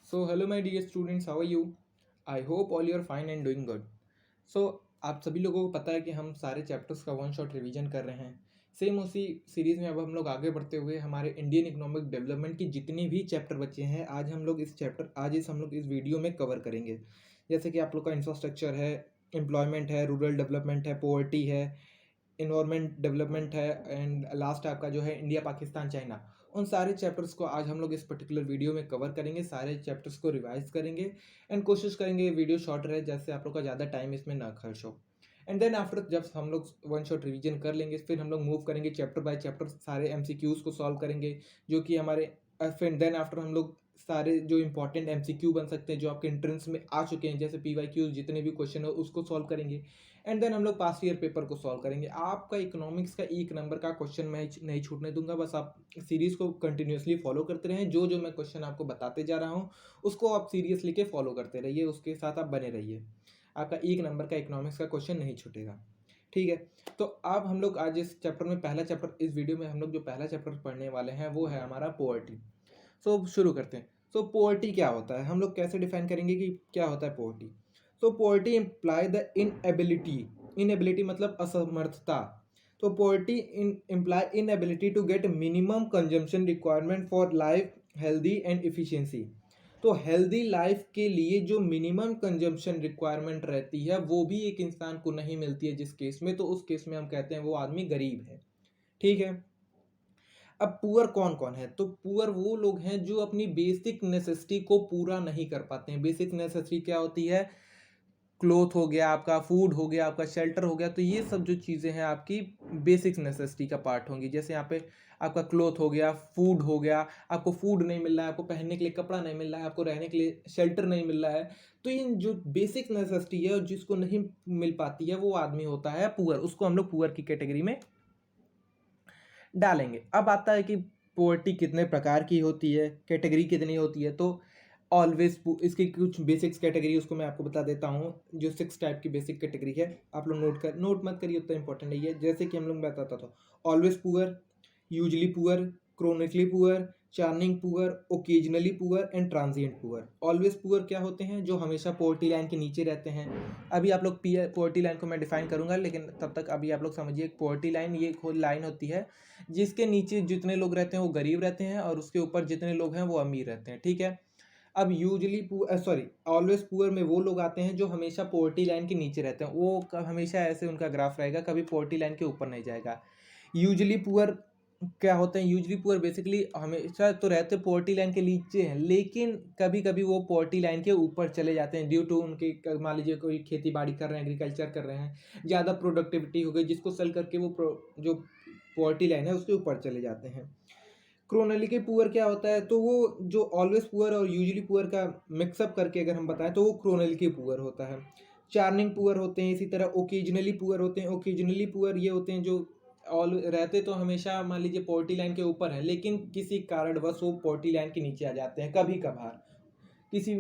So, hello my dear students, how are you? I hope all you are fine and doing good. So, आप सभी लोगों को पता है कि हम सारे चैप्टर्स का वन शॉट रिवीजन कर रहे हैं। सेम उसी सीरीज़ में अब हम लोग आगे बढ़ते हुए हमारे इंडियन इकोनॉमिक डेवलपमेंट की जितने भी चैप्टर बचे हैं आज हम लोग इस वीडियो में कवर करेंगे। जैसे कि आप लोग का इंफ्रास्ट्रक्चर है, एम्प्लॉयमेंट है, रूरल डेवलपमेंट है, पॉवर्टी है, इन्वायरमेंट डेवलपमेंट है एंड लास्ट आपका जो है इंडिया पाकिस्तान चाइना। उन सारे चैप्टर्स को आज हम लोग इस पर्टिकुलर वीडियो में कवर करेंगे, सारे चैप्टर्स को रिवाइज करेंगे एंड कोशिश करेंगे वीडियो शॉर्ट रहे, जैसे आप लोग का ज़्यादा टाइम इसमें ना खर्च हो। एंड देन आफ्टर जब हम लोग वन शॉट रिवीजन कर लेंगे, फिर हम लोग मूव करेंगे चैप्टर बाय चैप्टर, सारे एमसीक्यूज़ को सॉल्व करेंगे जो कि हमारे फिर देन आफ्टर हम लोग सारे जो इंपॉर्टेंट एमसीक्यू बन सकते हैं जो आपके एंट्रेंस में आ चुके हैं, जैसे पीवाईक्यूज जितने भी क्वेश्चन हो उसको सॉल्व करेंगे। एंड देन हम लोग पास्ट ईयर पेपर को सॉल्व करेंगे। आपका इकोनॉमिक्स का एक नंबर का क्वेश्चन मैं नहीं छूटने दूंगा, बस आप सीरीज को कंटिन्यूअसली फॉलो करते रहें। जो जो मैं क्वेश्चन आपको बताते जा रहा हूँ उसको आप सीरियस लेके फॉलो करते रहिए, उसके साथ आप बने रहिए। आपका एक नंबर का इकोनॉमिक्स का क्वेश्चन नहीं छूटेगा, ठीक है। तो अब हम लोग आज इस चैप्टर में पहला चैप्टर, इस वीडियो में हम लोग जो पहला चैप्टर पढ़ने वाले हैं वो है हमारा पोवर्टी। सो शुरू करते हैं। सो पोवर्टी क्या होता है, हम लोग कैसे डिफाइन करेंगे कि क्या होता है poverty. So poverty imply the inability, inability मतलब असमर्थता। तो poverty imply inability to get minimum consumption requirement for life healthy and efficiency. तो हेल्दी लाइफ के लिए जो मिनिमम कंजम्पशन रिक्वायरमेंट रहती है वो भी एक इंसान को नहीं मिलती है, जिस केस में, तो उस केस में हम कहते हैं वो आदमी गरीब है, ठीक है। अब पुअर कौन कौन है, तो पुअर वो लोग हैं जो अपनी बेसिक नेसेसिटी को पूरा नहीं कर पाते हैं। बेसिक नेसेसिटी क्या होती है, क्लोथ हो गया आपका, फूड हो गया आपका, शेल्टर हो गया। तो ये सब जो चीज़ें हैं आपकी बेसिक नेसेसिटी का पार्ट होंगी। जैसे यहाँ पे आपका क्लोथ हो गया, फूड हो गया, आपको फूड नहीं मिल रहा है, आपको पहनने के लिए कपड़ा नहीं मिल रहा है, आपको रहने के लिए शेल्टर नहीं मिल रहा है। तो इन जो बेसिक नेसेसिटी है और जिसको नहीं मिल पाती है वो आदमी होता है पुअर, उसको हम लोग पुअर की कैटेगरी में डालेंगे। अब आता है कि पोवर्टी कितने प्रकार की होती है, कैटेगरी कितनी होती है। तो ऑलवेज इसकी कुछ बेसिक्स कैटेगरी उसको मैं आपको बता देता हूँ। जो 6 टाइप की बेसिक कैटेगरी है, आप लोग नोट मत करिए, उतना इंपॉर्टेंट नहीं है। जैसे कि हम लोग बताता था, always poor, usually poor, chronically poor, churning poor, occasionally poor and transient poor. Always poor क्या होते हैं, जो हमेशा पोवर्टी लाइन के नीचे रहते हैं। अभी आप लोग पोवर्टी लाइन को मैं डिफाइन करूंगा, लेकिन तब तक अभी आप लोग समझिए पोवर्टी लाइन ये लाइन होती है जिसके नीचे जितने लोग रहते हैं वो गरीब रहते हैं और उसके ऊपर जितने लोग हैं वो अमीर रहते हैं, ठीक है। अब ऑलवेज पुअर में वो लोग आते हैं जो हमेशा पोवर्टी लाइन के नीचे रहते हैं, वो हमेशा ऐसे उनका ग्राफ रहेगा, कभी पोवर्टी लाइन के ऊपर नहीं जाएगा। यूजली पुअर क्या होते हैं, यूजली पुअर बेसिकली हमेशा तो रहते पोवर्टी लाइन के नीचे हैं, लेकिन कभी कभी वो पोवर्टी लाइन के ऊपर चले जाते हैं ड्यू टू उनके, मान लीजिए कोई खेती बाड़ी कर रहे हैं, एग्रीकल्चर कर रहे हैं, ज़्यादा प्रोडक्टिविटी हो गई जिसको सेल करके वो जो पोवर्टी लाइन है उसके ऊपर चले जाते हैं। क्रोनिकली पुअर क्या होता है, तो वो जो ऑलवेज पुअर और यूजुअली पुअर का मिक्सअप करके अगर हम बताएं तो वो क्रोनिकली पुअर होता है। चार्निंग पुअर होते हैं, इसी तरह ओकेजनली पुअर होते हैं। ओकेजनली पुअर ये होते हैं जो ऑल रहते तो हमेशा मान लीजिए पोवर्टी लाइन के ऊपर है, लेकिन किसी कारणवश वो पोवर्टी लाइन के नीचे आ जाते हैं कभी कभार। किसी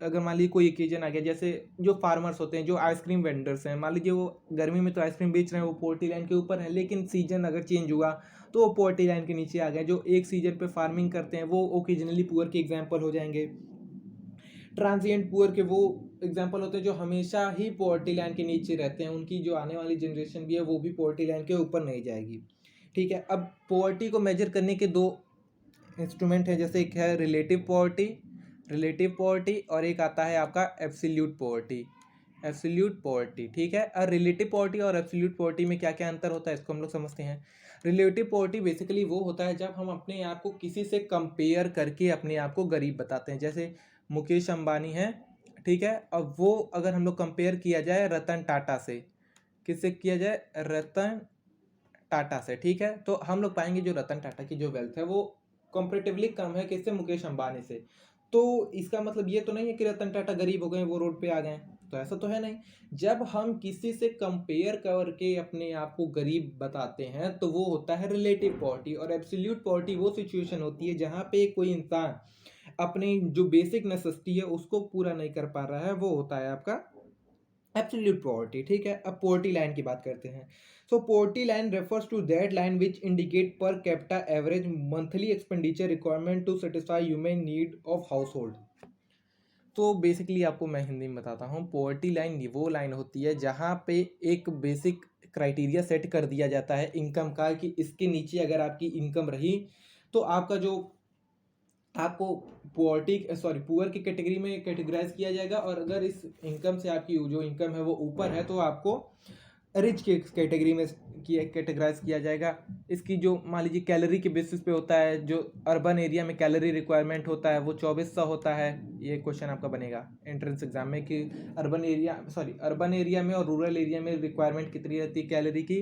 अगर मान लीजिए कोई ओकेजन आ गया, जैसे जो फार्मर्स होते हैं, जो आइसक्रीम वेंडर्स हैं, मान लीजिए वो गर्मी में तो आइसक्रीम बेच रहे हैं, वो पोवर्टी लाइन के ऊपर है, लेकिन सीजन अगर चेंज हुआ तो वो पोवर्टी लाइन के नीचे आ गए। जो एक सीजन पे फार्मिंग करते हैं वो ओकेजनली पुअर के एग्जाम्पल हो जाएंगे। ट्रांजिएंट पुअर के वो एग्जाम्पल होते हैं जो हमेशा ही पोवर्टी लाइन के नीचे रहते हैं, उनकी जो आने वाली जनरेशन भी है वो भी पोवर्टी लाइन के ऊपर नहीं जाएगी, ठीक है। अब पोवर्टी को मेजर करने के दो इंस्ट्रूमेंट है, जैसे एक है रिलेटिव पॉवर्टी और एक आता है आपका एब्सोल्यूट पॉवर्टी, ठीक है। और रिलेटिव पॉवर्टी और एब्सोल्यूट पॉवर्टी में क्या क्या अंतर होता है इसको हम लोग समझते हैं। रिलेटिव पॉवर्टी बेसिकली वो होता है जब हम अपने आप को किसी से कंपेयर करके अपने आप को गरीब बताते हैं। जैसे मुकेश अंबानी है, ठीक है, अब वो अगर हम लोग कंपेयर किया जाए रतन टाटा से, किससे किया जाए, रतन टाटा से, ठीक है, तो हम लोग पाएंगे जो रतन टाटा की जो वेल्थ है वो कंपेरेटिवली कम है किससे, मुकेश अंबानी से। तो इसका मतलब ये तो नहीं है कि रतन टाटा गरीब हो गए, वो रोड पे आ गए, तो ऐसा तो है नहीं। जब हम किसी से कंपेयर करके अपने आप को गरीब बताते हैं तो वो होता है रिलेटिव पॉवर्टी। और एब्सोल्यूट पॉवर्टी वो सिचुएशन होती है जहाँ पे कोई इंसान अपनी जो बेसिक नेसेसिटी है उसको पूरा नहीं कर पा रहा है, वो होता है आपका एब्सोल्यूट पॉवर्टी, ठीक है। अब पॉवर्टी लाइन की बात करते हैं। So poverty line refers to that line which indicate per capita average monthly expenditure requirement to satisfy human need of household. तो बेसिकली आपको मैं हिंदी में बताता हूँ, पॉवर्टी लाइन वो लाइन होती है जहाँ पे एक बेसिक क्राइटेरिया सेट कर दिया जाता है इनकम का, कि इसके नीचे अगर आपकी इनकम रही तो आपका जो आपको पॉवर्टी पुअर की कैटेगरी में कैटेगराइज किया जाएगा, और अगर इस इनकम से आपकी जो इनकम है वो ऊपर है तो आपको रिच के कैटेगरी में कैटेगराइज किया जाएगा। इसकी जो मान लीजिए कैलोरी के बेसिस पे होता है, जो अर्बन एरिया में कैलोरी रिक्वायरमेंट होता है वो 2400 होता है। ये क्वेश्चन आपका बनेगा एंट्रेंस एग्जाम में कि अर्बन एरिया में और रूरल एरिया में रिक्वायरमेंट कितनी रहती है कैलोरी की।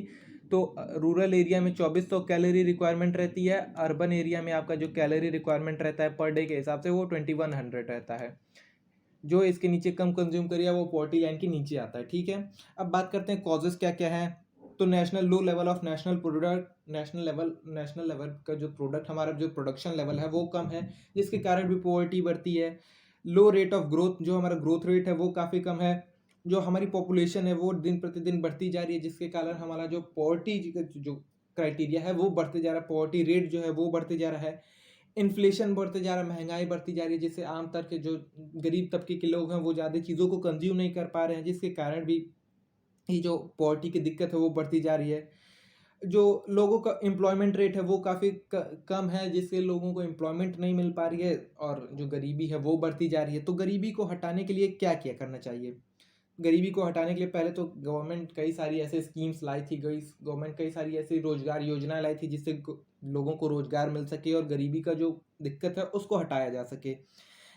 तो रूरल एरिया में 2400 कैलोरी रिक्वायरमेंट रहती है, अर्बन एरिया में आपका जो कैलोरी रिक्वायरमेंट रहता है पर डे के हिसाब से वो 2100 रहता है। जो इसके नीचे कम कंज्यूम करिए वो पॉवर्टी लाइन के नीचे आता है, ठीक है। अब बात करते हैं कॉजेस क्या क्या है। तो national low level of national product, national level का जो प्रोडक्ट हमारा जो प्रोडक्शन लेवल है वो कम है, जिसके कारण भी पॉवर्टी बढ़ती है। लो रेट ऑफ ग्रोथ, जो हमारा ग्रोथ रेट है वो काफ़ी कम है। जो हमारी पॉपुलेशन है वो दिन प्रतिदिन बढ़ती जा रही है, जिसके कारण हमारा जो पॉवर्टी जो क्राइटेरिया है वो बढ़ते जा रहा है, पॉवर्टी रेट जो है वो बढ़ते जा रहा है। इन्फ्लेशन बढ़ते जा रहा है, महंगाई बढ़ती जा रही है, जिससे आम तर के जो गरीब तबके के लोग हैं वो ज़्यादा चीज़ों को कंज्यूम नहीं कर पा रहे हैं, जिसके कारण भी ये जो पॉवर्टी की दिक्कत है वो बढ़ती जा रही है। जो लोगों का एम्प्लॉयमेंट रेट है वो काफ़ी कम है, जिससे लोगों को एम्प्लॉयमेंट नहीं मिल पा रही है, और जो गरीबी है वो बढ़ती जा रही है। तो गरीबी को हटाने के लिए क्या क्या करना चाहिए। गरीबी को हटाने के लिए पहले तो गवर्नमेंट कई सारी ऐसे स्कीम्स लाई थी, गवर्नमेंट कई सारी ऐसी रोजगार योजनाएं लाई थी जिससे लोगों को रोजगार मिल सके और गरीबी का जो दिक्कत है उसको हटाया जा सके।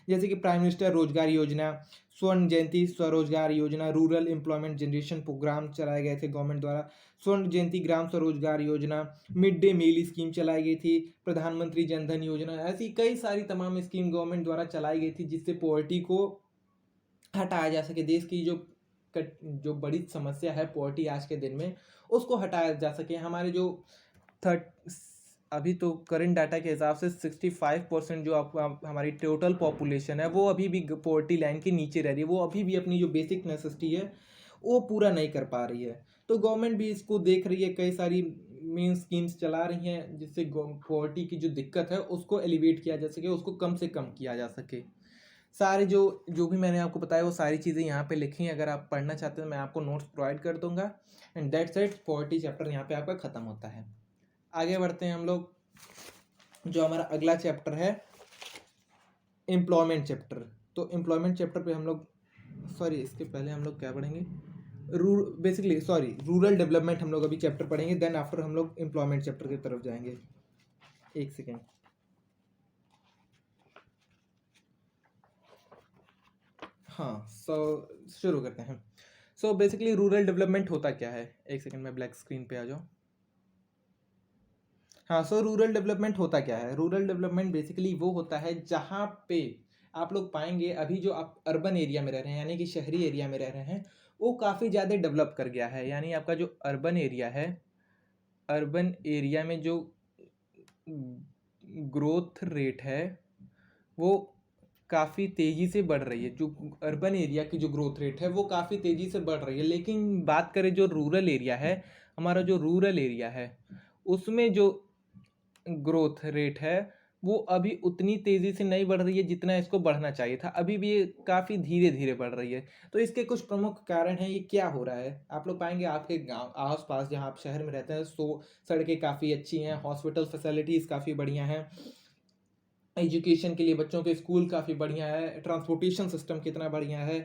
जैसे कि प्राइम मिनिस्टर रोजगार योजना, स्वर्ण जयंती स्वरोजगार योजना, रूरल एम्प्लॉयमेंट जनरेशन प्रोग्राम चलाए गए थे गवर्नमेंट द्वारा, स्वर्ण जयंती ग्राम स्वरोजगार योजना, मिड डे मील स्कीम चलाई गई थी, प्रधानमंत्री जनधन योजना, ऐसी कई सारी तमाम स्कीम गवर्नमेंट द्वारा चलाई गई थी जिससे पॉवर्टी को हटाया जा सके। देश की जो बड़ी समस्या है पॉवर्टी आज के दिन में, उसको हटाया जा सके। हमारे जो थर्ट अभी तो करंट डाटा के हिसाब से 65% जो हमारी टोटल पॉपुलेशन है वो अभी भी पॉवर्टी लाइन के नीचे रह रही है, वो अभी भी अपनी जो बेसिक नेसेसिटी है वो पूरा नहीं कर पा रही है। तो गवर्नमेंट भी इसको देख रही है, कई सारी मेन स्कीम्स चला रही हैं जिससे पॉवर्टी की जो दिक्कत है उसको एलिवेट किया जा सके, उसको कम से कम किया जा सके। सारे जो जो भी मैंने आपको बताया वो सारी चीज़ें यहाँ पे लिखी हैं, अगर आप पढ़ना चाहते हैं मैं आपको नोट्स प्रोवाइड कर दूंगा। And that's it, poverty chapter यहाँ पे आपका ख़त्म होता है। आगे बढ़ते हैं हम लोग, जो हमारा अगला चैप्टर है एम्प्लॉयमेंट चैप्टर। तो एम्प्लॉयमेंट चैप्टर पे हम लोग इसके पहले हम लोग क्या पढ़ेंगे, रूरल डेवलपमेंट हम लोग अभी चैप्टर पढ़ेंगे, देन आफ्टर हम लोग एम्प्लॉयमेंट चैप्टर की तरफ जाएंगे। एक सेकेंड। हाँ, शुरू करते हैं। बेसिकली रूरल डेवलपमेंट होता क्या है, एक सेकंड में ब्लैक स्क्रीन पे आ जाओ। हाँ, रूरल डेवलपमेंट होता क्या है। रूरल डेवलपमेंट बेसिकली वो होता है जहाँ पे आप लोग पाएंगे अभी जो आप अर्बन एरिया में रह रहे हैं, यानी कि शहरी एरिया में रह रहे हैं, वो काफ़ी ज़्यादा डेवलप कर गया है। यानी आपका जो अर्बन एरिया है, अर्बन एरिया में जो ग्रोथ रेट है वो काफ़ी तेज़ी से बढ़ रही है। जो अर्बन एरिया की जो ग्रोथ रेट है वो काफ़ी तेज़ी से बढ़ रही है, लेकिन बात करें जो रूरल एरिया है, हमारा जो रूरल एरिया है उसमें जो ग्रोथ रेट है वो अभी उतनी तेज़ी से नहीं बढ़ रही है जितना इसको बढ़ना चाहिए था। अभी भी ये काफ़ी धीरे धीरे बढ़ रही है। तो इसके कुछ प्रमुख कारण हैं, ये क्या हो रहा है। आप लोग पाएंगे आपके गाँव आस पास जहाँ आप शहर में रहते हैं, सड़कें काफ़ी अच्छी हैं, हॉस्पिटल फैसिलिटीज़ काफ़ी बढ़िया हैं, एजुकेशन के लिए बच्चों के स्कूल काफ़ी बढ़िया है, ट्रांसपोर्टेशन सिस्टम कितना बढ़िया है,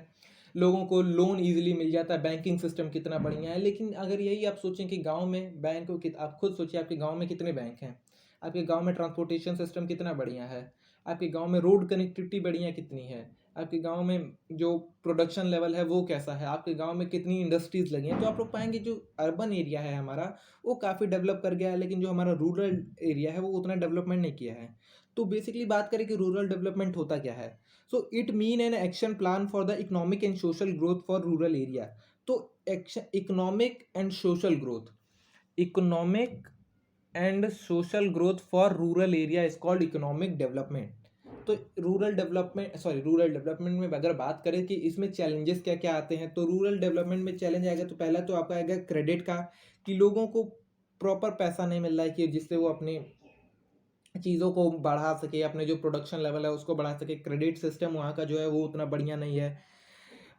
लोगों को लोन इजीली मिल जाता है, बैंकिंग सिस्टम कितना बढ़िया है। लेकिन अगर यही आप सोचें कि गांव में बैंक, आप खुद सोचिए आपके गांव में कितने बैंक हैं, आपके गांव में ट्रांसपोर्टेशन सिस्टम कितना बढ़िया है, आपके गांव में रोड कनेक्टिविटी बढ़िया कितनी है, आपके गांव में जो प्रोडक्शन लेवल है वो कैसा है, आपके गांव में कितनी इंडस्ट्रीज़ लगी हैं। तो आप लोग पाएंगे जो अर्बन एरिया है हमारा वो काफ़ी डेवलप कर गया है, लेकिन जो हमारा रूरल एरिया है वो उतना डेवलपमेंट नहीं किया है। तो बेसिकली बात करें कि रूरल डेवलपमेंट होता क्या है। It mean an action plan for the economic and social growth for rural area. तो action economic and social growth, economic and social growth for rural area is called economic development. तो rural development में अगर बात करें कि इसमें challenges क्या क्या आते हैं, तो रूरल डेवलपमेंट में चैलेंज आएगा तो पहला तो आपका आएगा क्रेडिट का, कि लोगों को प्रॉपर पैसा नहीं मिल रहा है कि जिससे वो अपनी चीज़ों को बढ़ा सके, अपने जो प्रोडक्शन लेवल है उसको बढ़ा सके। क्रेडिट सिस्टम वहाँ का जो है वो उतना बढ़िया नहीं है।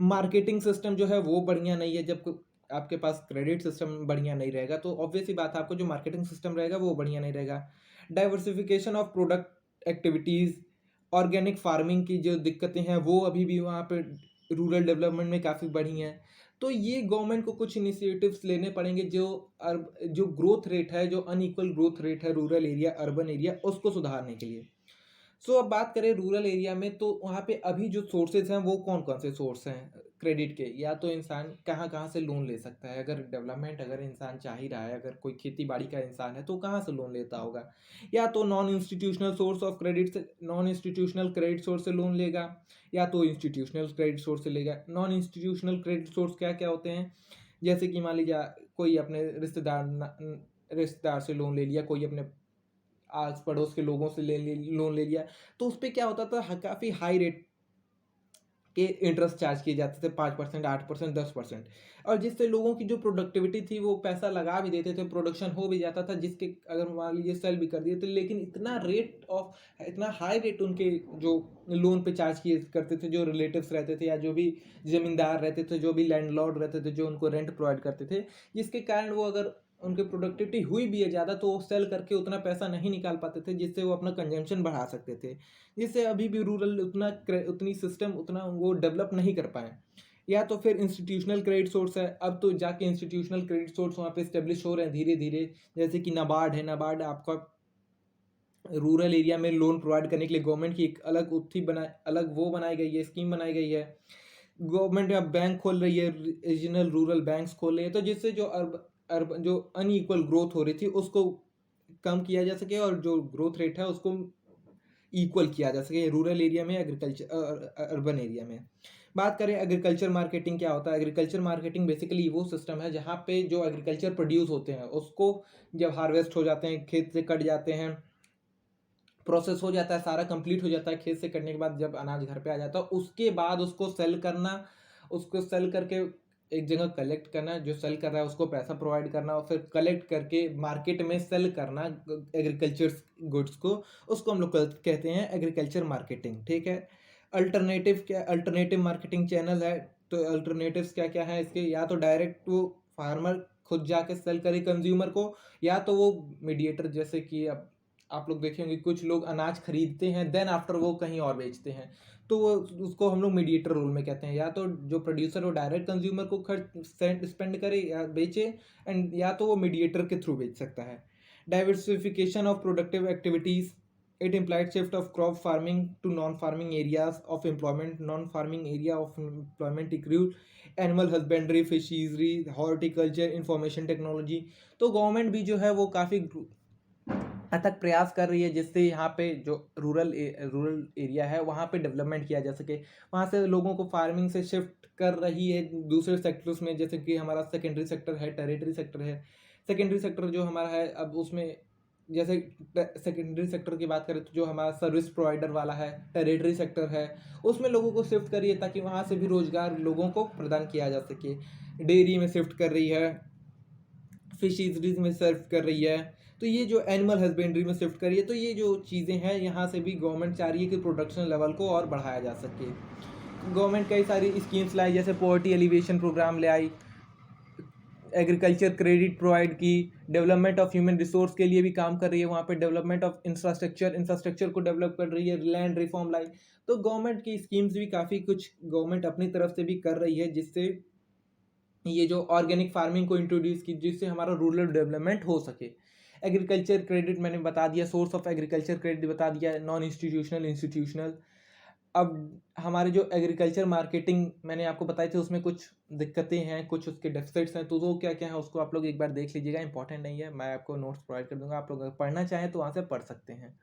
मार्केटिंग सिस्टम जो है वो बढ़िया नहीं है। जब आपके पास क्रेडिट सिस्टम बढ़िया नहीं रहेगा तो ऑब्वियस ही बात है, आपको जो मार्केटिंग सिस्टम रहेगा वो बढ़िया नहीं रहेगा। Diversification of product activities, organic farming की जो दिक्कतें हैं वो अभी भी वहाँ पे रूरल डेवलपमेंट में काफ़ी बढ़ी हैं। तो ये गवर्नमेंट को कुछ इनिशिएटिव्स लेने पड़ेंगे, जो ग्रोथ रेट है, जो अनइक्वल ग्रोथ रेट है रूरल एरिया अर्बन एरिया, उसको सुधारने के लिए। सो अब बात करें रूरल एरिया में, तो वहाँ पे अभी जो सोर्सेज हैं वो कौन कौन से सोर्स हैं क्रेडिट के, या तो इंसान कहाँ कहाँ से लोन ले सकता है। अगर इंसान चाह ही रहा है, अगर कोई खेती बाड़ी का इंसान है तो कहाँ से लोन लेता होगा, या तो नॉन इंस्टीट्यूशनल क्रेडिट सोर्स से लोन लेगा, या तो इंस्टीट्यूशनल क्रेडिट सोर्स से लेगा। नॉन इंस्टीट्यूशनल क्रेडिट सोर्स क्या क्या होते हैं, जैसे कि मान लीजिए कोई अपने रिश्तेदार से लोन ले लिया, कोई अपने आस पड़ोस के लोगों से लोन ले लिया, तो उस पर क्या होता था, काफ़ी हाई रेट के इंटरेस्ट चार्ज किए जाते थे, 5%, 8%, 10%। और जिससे लोगों की जो प्रोडक्टिविटी थी वो पैसा लगा भी देते थे, प्रोडक्शन हो भी जाता था, जिसके अगर मान लीजिए सेल भी कर दिए थे, लेकिन इतना हाई रेट उनके जो लोन पे चार्ज किए करते थे, जो रिलेटिव्स रहते थे या जो भी ज़मींदार रहते थे, जो भी लैंडलॉर्ड रहते थे, जो उनको रेंट प्रोवाइड करते थे, जिसके कारण वो अगर उनकी प्रोडक्टिविटी हुई भी है ज़्यादा तो वो सेल करके उतना पैसा नहीं निकाल पाते थे जिससे वो अपना कंजम्पशन बढ़ा सकते थे, जिससे अभी भी रूरल उतनी सिस्टम उतना वो डेवलप नहीं कर पाए। या तो फिर इंस्टीट्यूशनल क्रेडिट सोर्स है, अब तो जाके इंस्टीट्यूशनल क्रेडिट सोर्स वहाँ पे स्टेब्लिश हो रहे हैं धीरे धीरे, जैसे कि नाबार्ड है। नाबार्ड आपका रूरल एरिया में लोन प्रोवाइड करने के लिए गवर्नमेंट की एक अलग वो बनाई गई है, स्कीम बनाई गई है। गवर्नमेंट अब बैंक खोल रही है, रीजनल रूरल बैंक्स खोल रही है, तो जिससे जो अनइक्वल ग्रोथ हो रही थी उसको कम किया जा सके और जो ग्रोथ रेट है उसको इक्वल किया जा सके रूरल एरिया में, अर्बन एरिया में। बात करें एग्रीकल्चर मार्केटिंग क्या होता है, एग्रीकल्चर मार्केटिंग बेसिकली वो सिस्टम है जहाँ पे जो एग्रीकल्चर प्रोड्यूस होते हैं उसको जब हार्वेस्ट हो जाते हैं, खेत से कट जाते हैं, प्रोसेस हो जाता है, सारा कंप्लीट हो जाता है, खेत से कटने के बाद जब अनाज घर पे आ जाता है उसके बाद उसको सेल करना, उसको सेल करके एक जगह कलेक्ट करना, जो सेल कर रहा है उसको पैसा प्रोवाइड करना और फिर कलेक्ट करके मार्केट में सेल करना एग्रीकल्चर गुड्स को, उसको हम लोग कहते हैं एग्रीकल्चर मार्केटिंग। ठीक है। अल्टरनेटिव मार्केटिंग चैनल है, तो अल्टरनेटिव्स क्या क्या है इसके, या तो डायरेक्ट वो फार्मर खुद जाके सेल करे कंज्यूमर को, या तो वो मीडिएटर, जैसे कि अब आप लोग देखे होंगे कुछ लोग अनाज खरीदते हैं देन आफ्टर वो कहीं और बेचते हैं, तो वो उसको हम लोग मीडिएटर रोल में कहते हैं। या तो जो प्रोड्यूसर वो डायरेक्ट कंज्यूमर को खर्च स्पेंड करे या बेचे, एंड या तो वो मीडिएटर के थ्रू बेच सकता है। Diversification of productive activities, it implied shift of crop farming to non-farming areas of employment. Non-farming area of employment include animal husbandry, fisheries, horticulture, information technology. तो गवर्नमेंट भी जो है वो काफ़ी अथक प्रयास कर रही है जिससे यहाँ पे जो रूरल एरिया है वहाँ पे डेवलपमेंट किया जा सके, वहाँ से लोगों को फार्मिंग से शिफ्ट कर रही है दूसरे सेक्टर्स में, जैसे कि हमारा सेकेंडरी सेक्टर है, टेरिटरी सेक्टर है। सेकेंडरी सेक्टर जो हमारा है, अब उसमें जैसे सेकेंडरी सेक्टर की बात करें तो जो हमारा सर्विस प्रोवाइडर वाला है, टेरिटरी सेक्टर है, उसमें लोगों को शिफ्ट करिए ताकि वहाँ से भी रोजगार लोगों को प्रदान किया जा सके। डेयरी में शिफ्ट कर रही है, फिशरीज में शिफ्ट कर रही है, तो ये जो एनिमल हस्बेंड्री में शिफ्ट कर रही है, तो ये जो चीज़ें हैं यहाँ से भी गवर्नमेंट चाह रही है कि प्रोडक्शन लेवल को और बढ़ाया जा सके। गवर्नमेंट कई सारी स्कीम्स लाई, जैसे पॉवर्टी एलिवेशन प्रोग्राम ले आई, एग्रीकल्चर क्रेडिट प्रोवाइड की, डेवलपमेंट ऑफ ह्यूमन रिसोर्स के लिए भी काम कर रही है वहाँ पे, डेवलपमेंट ऑफ इंफ्रास्ट्रक्चर को डेवलप कर रही है, लैंड रिफॉर्म लाई। तो गवर्नमेंट की स्कीम्स भी काफ़ी कुछ गवर्नमेंट अपनी तरफ से भी कर रही है, जिससे ये जो ऑर्गेनिक फार्मिंग को इंट्रोड्यूस की, जिससे हमारा रूरल डेवलपमेंट हो सके। एग्रीकल्चर क्रेडिट मैंने बता दिया, सोर्स ऑफ एग्रीकल्चर क्रेडिट बता दिया, नॉन इंस्टीट्यूशनल, इंस्टीट्यूशनल। अब हमारे जो एग्रीकल्चर मार्केटिंग मैंने आपको बताई थी उसमें कुछ दिक्कतें हैं, कुछ उसके डेफिसिट्स हैं, तो वो क्या क्या है उसको आप लोग एक बार देख लीजिएगा, इंपॉर्टेंट नहीं है, मैं आपको नोट्स प्रोवाइड कर दूंगा, आप लोग अगर पढ़ना चाहें तो वहाँ से पढ़ सकते हैं।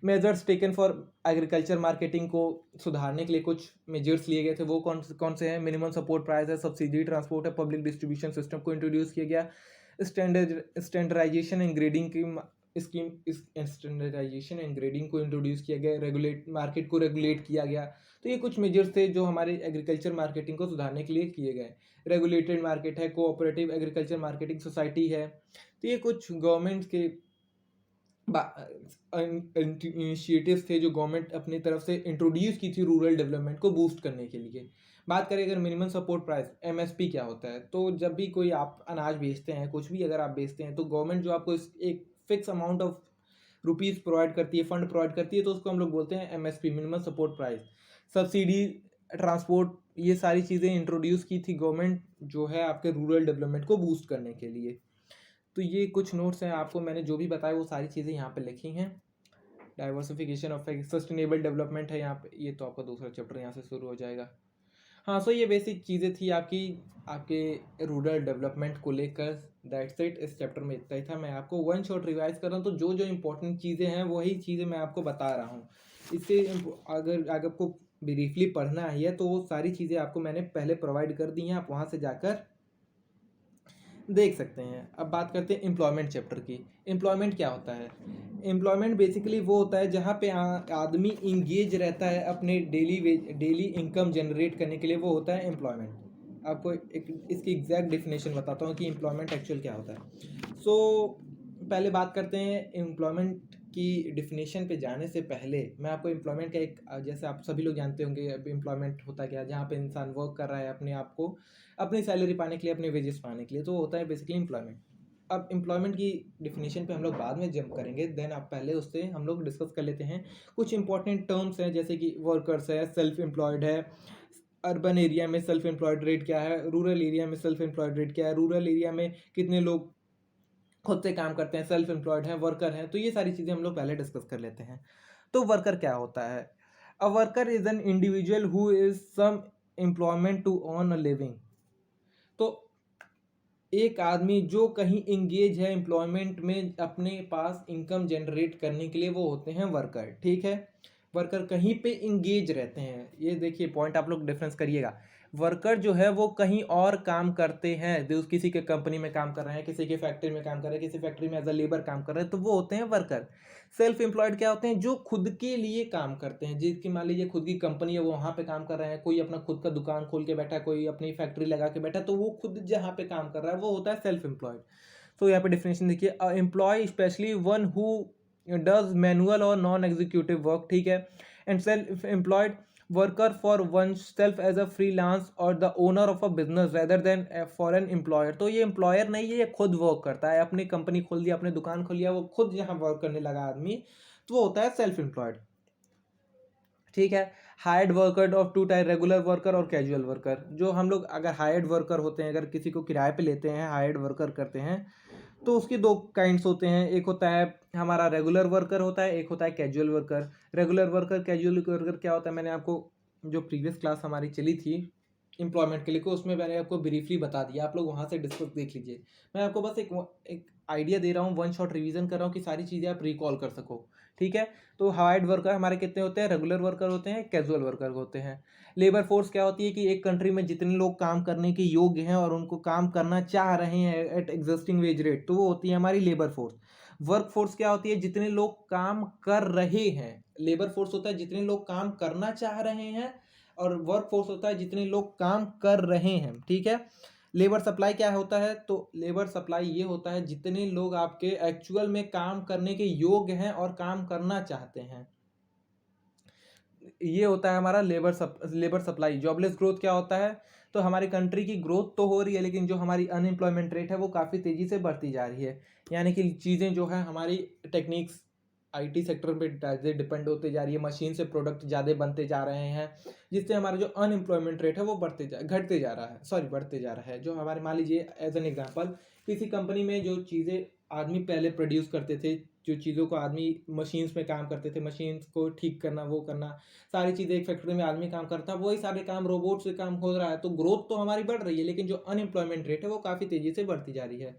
Measures taken for agriculture marketing को सुधारने के लिए कुछ मेजर्स लिए गए थे, वो कौन से हैं? मिनिमम सपोर्ट प्राइस है, सब्सिडी ट्रांसपोर्ट है, पब्लिक डिस्ट्रीब्यूशन सिस्टम को इंट्रोड्यूस किया गया, स्टैंडर्डाइजेशन एंड ग्रेडिंग की स्कीम इस स्टैंडर्डाइजेशन एंड ग्रेडिंग को इंट्रोड्यूस किया गया, रेगुलेट मार्केट को रेगुलेट किया गया। तो ये कुछ मेजर्स थे जो हमारे एग्रीकल्चर मार्केटिंग को सुधारने के लिए किए गए। रेगुलेटेड मार्केट है, कोऑपरेटिव एग्रीकल्चर मार्केटिंग सोसाइटी है। तो ये कुछ गवर्नमेंट के इनिशिएटिव्स थे जो गवर्नमेंट अपनी तरफ से इंट्रोड्यूस की थी रूरल डेवलपमेंट को बूस्ट करने के लिए। बात करें अगर मिनिमम सपोर्ट प्राइस एमएसपी क्या होता है, तो जब भी कोई आप अनाज बेचते हैं, कुछ भी अगर आप बेचते हैं, तो गवर्नमेंट जो आपको एक fix amount of rupees provide करती है, फंड प्रोवाइड करती है, तो उसको हम लोग बोलते हैं MSP, minimum support price. Subsidy, transport, ये सारी चीज़ें इंट्रोड्यूस की थी गवर्नमेंट जो है आपके रूरल डेवलपमेंट को बूस्ट करने के लिए। तो ये कुछ नोट्स हैं, आपको मैंने जो भी बताया वो सारी चीज़ें यहाँ पे लिखी हैं। डाइवर्सिफिकेशन ऑफ सस्टेनेबल डेवलपमेंट है यहाँ पे, ये तो आपका दूसरा चैप्टर यहाँ से शुरू हो जाएगा। हाँ, सो ये बेसिक चीज़ें थी आपकी आपके रूरल डेवलपमेंट को लेकर। दैट्स इट, इस चैप्टर में इतना ही था। मैं आपको वन शॉट रिवाइज कर रहा हूँ, तो जो जो इंपॉर्टेंट चीज़ें हैं वही चीज़ें मैं आपको बता रहा हूँ। इससे अगर आपको ब्रीफली पढ़ना है तो वो सारी चीज़ें आपको मैंने पहले प्रोवाइड कर दी हैं, आप वहाँ से जाकर देख सकते हैं। अब बात करते हैं एम्प्लॉयमेंट चैप्टर की। एम्प्लॉयमेंट क्या होता है? एम्प्लॉयमेंट बेसिकली वो होता है जहाँ पे आदमी इंगेज रहता है अपने डेली इनकम जनरेट करने के लिए, वो होता है एम्प्लॉयमेंट। आपको इसकी एग्जैक्ट डेफिनेशन बताता हूँ कि एम्प्लॉयमेंट एक्चुअल क्या होता है। पहले बात करते हैं एम्प्लॉयमेंट की डिफिनेशन पे जाने से पहले मैं आपको एम्प्लॉयमेंट का एक, जैसे आप सभी लोग जानते होंगे एम्प्लॉयमेंट होता क्या है, जहाँ पे इंसान वर्क कर रहा है अपने आप को, अपनी सैलरी पाने के लिए, अपने वेजेस पाने के लिए, तो होता है बेसिकली एम्प्लॉयमेंट। अब एम्प्लॉयमेंट की डिफिनेशन पे हम लोग बाद में जंप करेंगे, देन आप पहले उससे हम लोग डिस्कस कर लेते हैं कुछ इंपॉर्टेंट टर्म्स हैं, जैसे कि वर्कर्स है, सेल्फ एम्प्लॉयड है, अर्बन एरिया में सेल्फ एम्प्लॉयड रेट क्या है, रूरल एरिया में सेल्फ एम्प्लॉयड रेट क्या है, रूरल एरिया में कितने लोग खुद से काम करते हैं, सेल्फ एम्प्लॉयड हैं, वर्कर हैं। तो ये सारी चीज़ें हम लोग पहले डिस्कस कर लेते हैं। तो वर्कर क्या होता है? A worker is an individual who is some employment to earn a living. तो एक आदमी जो कहीं इंगेज है एम्प्लॉयमेंट में अपने पास इनकम जनरेट करने के लिए, वो होते हैं वर्कर। ठीक है, वर्कर कहीं पे इंगेज रहते हैं। ये देखिए पॉइंट आप लोग डिफरेंस करिएगा। वर्कर जो है वो कहीं और काम करते हैं, जो किसी के कंपनी में काम कर रहे हैं, किसी के फैक्ट्री में काम कर रहे हैं, किसी फैक्ट्री में एज अ लेबर काम कर रहे हैं, तो वो होते हैं वर्कर। सेल्फ एम्प्लॉयड क्या होते हैं? जो खुद के लिए काम करते हैं, जिसकी मान लीजिए खुद की कंपनी है, वो वहाँ पे काम कर रहे हैं, कोई अपना खुद का दुकान खोल के बैठा है, कोई अपनी फैक्ट्री लगा के बैठा है, तो वो खुद जहाँ पे काम कर रहा है वो होता है सेल्फ एम्प्लॉयड। तो यहाँ पे डिफिनेशन देखिए, employ specially one who does manual और नॉन एग्जीक्यूटिव वर्क। ठीक है, and self employed worker for oneself as a freelance और the owner of a business rather than for an employer. तो ये एम्प्लॉयर नहीं है, ये खुद वर्क करता है, अपनी कंपनी खोल दिया, अपनी दुकान खोल लिया, वो खुद यहाँ वर्क करने लगा आदमी, तो वो होता है सेल्फ एम्प्लॉयड। ठीक है, hired worker of two type, regular worker और कैजुअल वर्कर। जो हम लोग अगर हायर्ड वर्कर होते हैं, अगर किसी को किराए पे लेते हैं, हायर्ड वर्कर करते हैं, तो उसके दो काइंड्स होते हैं। एक होता है हमारा रेगुलर वर्कर होता है, एक होता है casual worker. Regular worker, casual worker क्या होता है, मैंने आपको जो प्रीवियस क्लास हमारी चली थी एम्प्लॉयमेंट के लिए, को उसमें मैंने आपको ब्रीफली बता दिया, आप लोग वहाँ से डिस्कस देख लीजिए। मैं आपको बस एक आइडिया दे रहा हूँ, वन शॉट रिवीजन कर रहा हूँ कि सारी चीज़ें आप रिकॉल कर सको। ठीक है, तो हायर्ड वर्कर हमारे कितने होते हैं? रेगुलर वर्कर होते हैं, कैजुअल वर्कर होते हैं। लेबर फोर्स क्या होती है कि एक कंट्री में जितने लोग काम करने के योग्य हैं और उनको काम करना चाह रहे हैं एट एग्जिस्टिंग वेज रेट, तो वो होती है हमारी लेबर फोर्स। वर्क फोर्स क्या होती है? जितने लोग काम कर रहे हैं। लेबर फोर्स होता है जितने लोग काम करना चाह रहे हैं, और वर्क फोर्स होता है जितने लोग काम कर रहे हैं। ठीक है, लेबर सप्लाई क्या होता है? तो लेबर सप्लाई ये होता है जितने लोग आपके एक्चुअल में काम करने के योग्य हैं और काम करना चाहते हैं, ये होता है हमारा लेबर सप्लाई। जॉबलेस ग्रोथ क्या होता है? तो हमारी कंट्री की ग्रोथ तो हो रही है, लेकिन जो हमारी अनएम्प्लॉयमेंट रेट है वो काफ़ी तेज़ी से बढ़ती जा रही है। यानी कि चीज़ें जो है हमारी टेक्निक्स आईटी सेक्टर पे ज़्यादा डिपेंड होते जा रही है, मशीन से प्रोडक्ट ज़्यादा बनते जा रहे हैं, जिससे हमारा जो अनएम्प्लॉयमेंट रेट है वो घटते जा रहा है, सॉरी बढ़ते जा रहा है। जो हमारे मान लीजिए एज एन एग्जांपल, किसी कंपनी में जो चीज़ें आदमी पहले प्रोड्यूस करते थे, जो चीज़ों को आदमी मशीन्स में काम करते थे, मशीन्स को ठीक करना, वो करना, सारी चीज़ें एक फैक्ट्री में आदमी काम करता है, वही सारे काम रोबोट से काम हो रहा है। तो ग्रोथ तो हमारी बढ़ रही है, लेकिन जो अनएम्प्लॉयमेंट रेट है वो काफ़ी तेज़ी से बढ़ती जा रही है।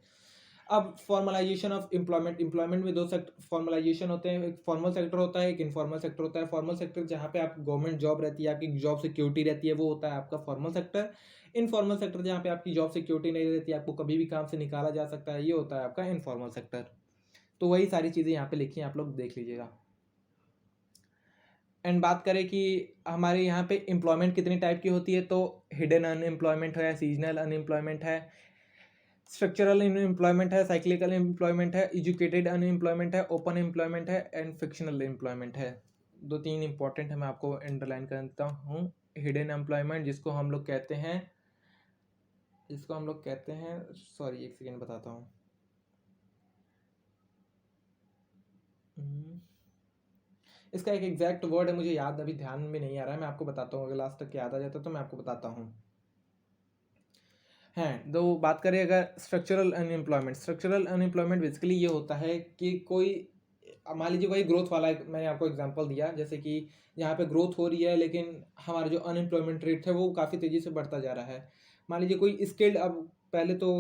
अब फॉर्मलाइजेशन ऑफ एम्प्लॉयमेंट, एम्प्लॉयमेंट में दो फॉर्मलाइजेशन होते हैं, एक फॉर्मल सेक्टर होता है, एक इनफॉर्मल सेक्टर होता है। फॉर्मल सेक्टर जहाँ पे आप गवर्नमेंट जॉब रहती है, आपकी जॉब सिक्योरिटी रहती है, वो होता है आपका फॉर्मल सेक्टर। इनफॉर्मल सेक्टर जहाँ पे आपकी जॉब सिक्योरिटी नहीं रहती, आपको कभी भी काम से निकाला जा सकता है, ये होता है आपका इनफॉर्मल सेक्टर। तो वही सारी चीज़ें यहाँ पे लिखी हैं, आप लोग देख लीजिएगा। एंड बात करें कि हमारे यहाँ पे एम्प्लॉयमेंट कितनी टाइप की होती है, तो हिडन अनएम्प्लॉयमेंट है, सीजनल अनएम्प्लॉयमेंट है, स्ट्रक्चरल अनएम्प्लॉयमेंट है, साइक्लिकल एम्प्लॉयमेंट है, एजुकेटेड अनएम्प्लॉयमेंट है, ओपन एम्प्लॉयमेंट है एंड फिक्शनल एम्प्लॉयमेंट है। दो तीन इंपॉर्टेंट है, मैं आपको अंडरलाइन करता हूँ। हिडन एम्प्लॉयमेंट जिसको हम लोग कहते हैं सॉरी एक सेकेंड बताता हूँ। इसका एक एग्जैक्ट वर्ड है, मुझे याद अभी ध्यान में नहीं आ रहा है, मैं आपको बताता हूँ, अगर लास्ट तक याद आ जाता तो मैं आपको बताता हूँ। हैं तो बात करें अगर स्ट्रक्चरल अनएम्प्लॉयमेंट बेसिकली ये होता है कि कोई मान लीजिए वही ग्रोथ वाला मैंने आपको एग्जांपल दिया, जैसे कि यहाँ पे ग्रोथ हो रही है लेकिन हमारा जो अनएम्प्लॉयमेंट रेट है वो काफ़ी तेज़ी से बढ़ता जा रहा है। मान लीजिए कोई स्किल्ड, अब पहले तो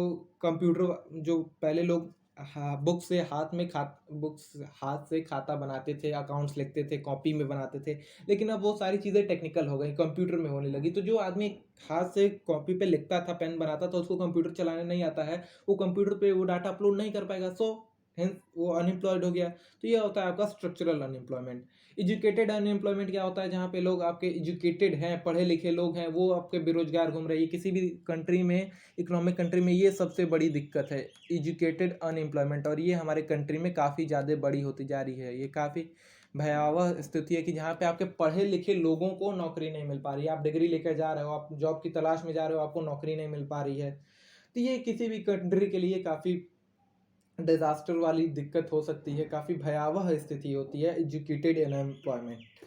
कंप्यूटर जो पहले लोग बुक्स हाथ से खाता बनाते थे, अकाउंट्स लिखते थे, कॉपी में बनाते थे, लेकिन अब वो सारी चीज़ें टेक्निकल हो गई, कंप्यूटर में होने लगी। तो जो आदमी हाथ से कॉपी पे लिखता था, पेन बनाता था, उसको कंप्यूटर चलाने नहीं आता है, वो कंप्यूटर पे वो डाटा अपलोड नहीं कर पाएगा, सो हेंस वो अनएम्प्लॉयड हो गया। तो ये होता है आपका स्ट्रक्चरल अनएम्प्लॉयमेंट। एजुकेटेड अनएम्प्लॉयमेंट क्या होता है, जहाँ पे लोग आपके एजुकेटेड हैं, पढ़े लिखे लोग हैं, वो आपके बेरोजगार घूम रहे हैं। किसी भी कंट्री में, इकोनॉमिक कंट्री में ये सबसे बड़ी दिक्कत है, एजुकेटेड अनएम्प्लॉयमेंट, और ये हमारे कंट्री में काफ़ी ज़्यादा बड़ी होती जा रही है। ये काफ़ी भयावह स्थिति है कि जहाँ पे आपके पढ़े लिखे लोगों को नौकरी नहीं मिल पा रही है। आप डिग्री लेकर जा रहे हो, आप जॉब की तलाश में जा रहे हो, आपको नौकरी नहीं मिल पा रही है। तो ये किसी भी कंट्री के लिए काफ़ी डिजास्टर वाली दिक्कत हो सकती है, काफ़ी भयावह स्थिति होती है एजुकेटेड अनएम्प्लॉयमेंट।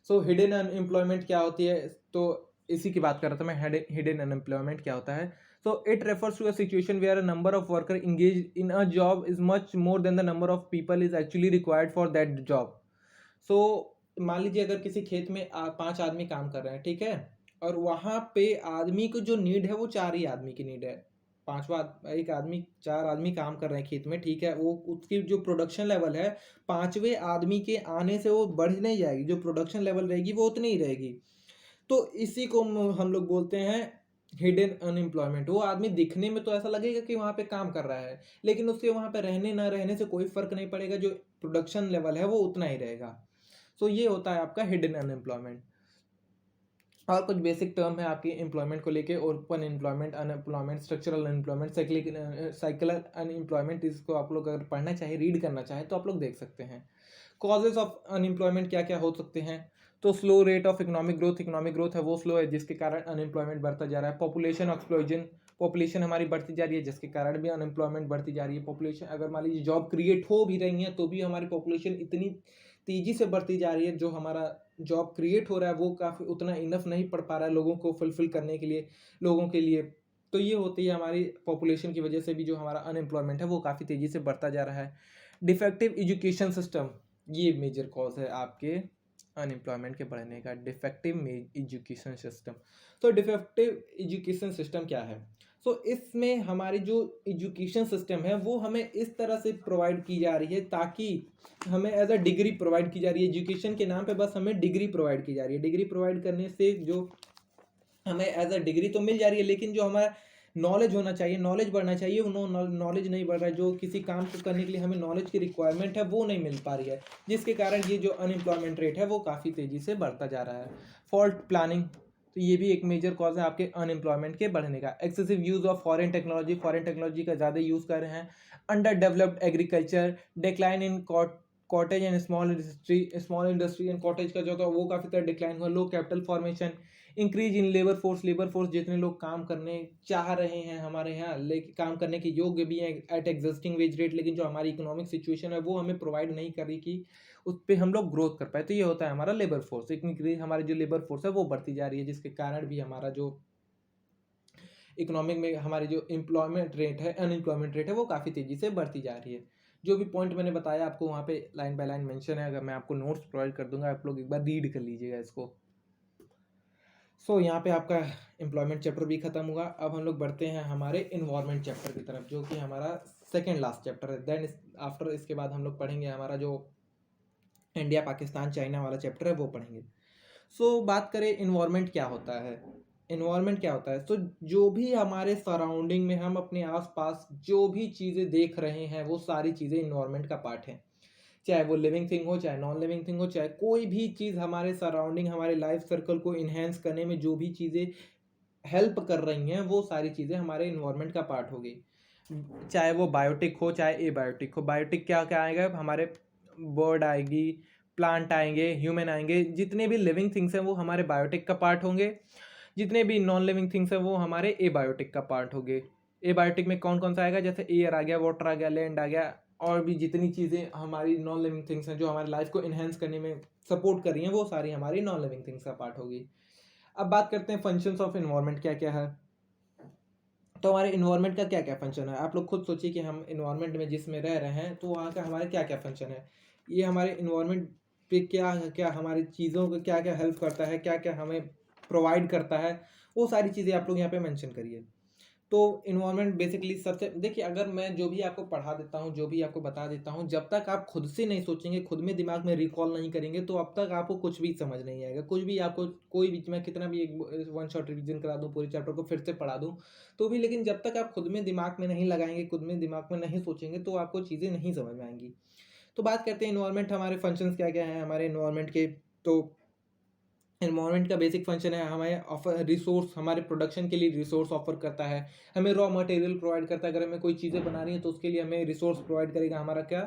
सो हिडन अनएम्प्लॉयमेंट क्या होती है, तो इसी की बात कर रहा था मैं। हिडन अनएम्प्लॉयमेंट क्या होता है, so it refers to a situation where a number of worker engaged in a job is much more than the number of people is actually required for that job. so मान लीजिए अगर किसी खेत में 5 आदमी काम कर रहे हैं, ठीक है, और वहां पे आदमी को जो नीड है वो 4 ही आदमी की नीड है। पांचवा एक आदमी 4 आदमी काम कर रहे हैं खेत में, ठीक है, वो उसकी जो प्रोडक्शन लेवल है 5वें आदमी के आने से वो बढ़ नहीं जाएगी, जो प्रोडक्शन लेवल रहेगी वो उतनी ही रहेगी। तो इसी को हम लोग बोलते हैं हिडन अनएम्प्लॉयमेंट। वो आदमी दिखने में तो ऐसा लगेगा कि वहाँ पे काम कर रहा है, लेकिन उसके वहाँ पे रहने ना रहने से कोई फर्क नहीं पड़ेगा, जो प्रोडक्शन लेवल है वो उतना ही रहेगा। सो ये होता है आपका हिडन अनएम्प्लॉयमेंट। और कुछ बेसिक टर्म है आपकी एम्प्लॉयमेंट को लेके, open employment, unemployment, structural unemployment, cyclical unemployment. इसको आप लोग अगर पढ़ना चाहे, रीड करना चाहे तो आप लोग देख सकते हैं। कॉजेज ऑफ अनएम्प्लॉयमेंट क्या क्या हो सकते हैं, तो slow rate of economic growth है वो स्लो है, जिसके कारण अनएम्प्लॉयमेंट बढ़ता जा रहा है। पॉपुलेशन एक्सप्लोजन, पॉपुलेशन हमारी बढ़ती जा रही है, जिसके कारण भी अनएम्प्लॉयमेंट बढ़ती जा रही है। पॉपुलेशन अगर मान लीजिए जॉब क्रिएट हो भी रही है तो भी हमारी पॉपुलेशन इतनी तेजी से बढ़ती जा रही है, जो हमारा जॉब क्रिएट हो रहा है वो काफ़ी उतना इनफ नहीं पड़ पा रहा है लोगों को फुलफिल करने के लिए, लोगों के लिए। तो ये होती है हमारी पॉपुलेशन की वजह से भी जो हमारा अनएम्प्लॉयमेंट है वो काफ़ी तेज़ी से बढ़ता जा रहा है। डिफेक्टिव एजुकेशन सिस्टम, ये मेजर कॉज है आपके अनएम्प्लॉयमेंट के बढ़ने का, डिफेक्टिव एजुकेशन सिस्टम। तो डिफेक्टिव एजुकेशन सिस्टम क्या है, सो इसमें हमारी जो एजुकेशन सिस्टम है वो हमें इस तरह से प्रोवाइड की जा रही है, ताकि हमें एज अ डिग्री प्रोवाइड की जा रही है, एजुकेशन के नाम पे बस हमें डिग्री प्रोवाइड की जा रही है। डिग्री प्रोवाइड करने से जो हमें एज अ डिग्री तो मिल जा रही है, लेकिन जो हमारा नॉलेज होना चाहिए, नॉलेज बढ़ना चाहिए, वो नॉलेज नहीं बढ़ रहा है। जो किसी काम को करने के लिए हमें नॉलेज की रिक्वायरमेंट है वो नहीं मिल पा रही है, जिसके कारण ये जो अनएम्प्लॉयमेंट रेट है वो काफ़ी तेज़ी से बढ़ता जा रहा है। फॉल्ट प्लानिंग, तो ये भी एक मेजर कॉज है आपके अनएम्प्लॉयमेंट के बढ़ने का। Excessive use of foreign technology का ज़्यादा यूज़ कर रहे हैं। Under developed agriculture, decline in cottage and small industry and cottage का जो था वो काफ़ी तरह डिक्लाइन हुआ। Low capital formation, increase in labour force, जितने लोग काम करने चाह रहे हैं हमारे यहाँ, लेकिन काम करने के योग्य भी हैं एट एग्जिस्टिंग वेज रेट, लेकिन जो हमारी इकोनॉमिक सिचुएशन है वो हमें प्रोवाइड नहीं कर रही कि उस पर हम लोग ग्रोथ कर पाए। तो ये होता है हमारा लेबर फोर्स, इंक्रीज हमारी जो लेबर फोर्स है वो बढ़ती जा रही है, जिसके कारण भी हमारा जो इकोनॉमिक में हमारी जो एम्प्लॉयमेंट रेट है, अनएम्प्लॉयमेंट रेट है, वो काफ़ी तेज़ी से बढ़ती जा रही है। जो भी पॉइंट मैंने बताया आपको वहाँ पे लाइन बाय लाइन मेंशन है, अगर मैं आपको नोट्स प्रोवाइड कर दूंगा, आप लोग एक बार रीड कर लीजिएगा इसको। सो यहाँ पे आपका एम्प्लॉयमेंट चैप्टर भी खत्म हुआ। अब हम लोग बढ़ते हैं हमारे इन्वायरमेंट चैप्टर की तरफ, जो कि हमारा सेकेंड लास्ट चैप्टर है। देन आफ्टर इसके बाद हम लोग पढ़ेंगे हमारा जो इंडिया पाकिस्तान चाइना वाला चैप्टर है वो पढ़ेंगे। सो बात करें इन्वायरमेंट क्या होता है, इन्वायरमेंट क्या होता है? तो जो भी हमारे सराउंडिंग में हम अपने आस-पास जो भी चीज़ें देख रहे हैं, वो सारी चीज़ें इन्वायरमेंट का पार्ट हैं। चाहे वो लिविंग थिंग हो, चाहे नॉन लिविंग थिंग हो, चाहे कोई भी चीज़ हमारे सराउंडिंग, हमारे लाइफ सर्कल को एनहांस करने में जो भी चीज़ें हेल्प कर रही हैं, वो सारी चीज़ें हमारे इन्वायरमेंट का पार्ट हो गई। चाहे वो बायोटिक हो, चाहे एबायोटिक हो। बायोटिक क्या-क्या आएगा? हमारे बर्ड आएगी, प्लांट आएँगे, ह्यूमन आएँगे, जितने भी लिविंग थिंग्स हैं वो हमारे बायोटिक का पार्ट होंगे। जितने भी नॉन लिविंग थिंग्स हैं वो हमारे एबायोटिक का पार्ट होंगे। एबायोटिक में कौन-कौन सा आएगा? जैसे एयर आ गया, वाटर आ गया, लैंड आ गया, और भी जितनी चीज़ें हमारी नॉन लिविंग थिंग्स हैं जो हमारी लाइफ को एनहांस करने में सपोर्ट कर रही हैं, वो सारी हमारी नॉन लिविंग थिंग्स का पार्ट होगी। अब बात करते हैं फंक्शंस ऑफ एनवायरनमेंट क्या-क्या है। तो हमारे एनवायरनमेंट का क्या-क्या फंक्शन है? आप लोग खुद सोचिए कि हम एनवायरनमेंट में जिसमें रह रहे हैं, तो वहाँ का हमारे क्या-क्या फंक्शन है? ये हमारे एनवायरनमेंट पे क्या हमारी चीज़ों को क्या-क्या हेल्प करता है, क्या-क्या हमें प्रोवाइड करता है, वो सारी चीज़ें आप लोग यहाँ पे मेंशन करिए। तो इन्वायरमेंट बेसिकली सबसे देखिए, अगर मैं जो भी आपको पढ़ा देता हूँ, जो भी आपको बता देता हूँ, जब तक आप खुद से नहीं सोचेंगे, खुद में दिमाग में रिकॉल नहीं करेंगे, तो अब तक आपको कुछ भी समझ नहीं आएगा। कुछ भी आपको कोई भी, मैं कितना भी एक वन शॉट रिवीजन करा दूँ, पूरे चैप्टर को फिर से पढ़ा दूँ, तो भी लेकिन जब तक आप खुद में दिमाग में नहीं लगाएँगे, खुद में दिमाग में नहीं सोचेंगे, तो आपको चीज़ें नहीं समझ में आएँगी। तो बात करते हैं एनवायरनमेंट हमारे फंक्शंस क्या-क्या हैं हमारे एनवायरनमेंट के। तो एनवायरनमेंट का बेसिक फंक्शन है हमें ऑफर रिसोर्स, हमारे प्रोडक्शन के लिए रिसोर्स ऑफर करता है, हमें रॉ मटेरियल प्रोवाइड करता है। अगर हमें कोई चीज़ें बनानी है तो उसके लिए हमें रिसोर्स प्रोवाइड करेगा, हमारा क्या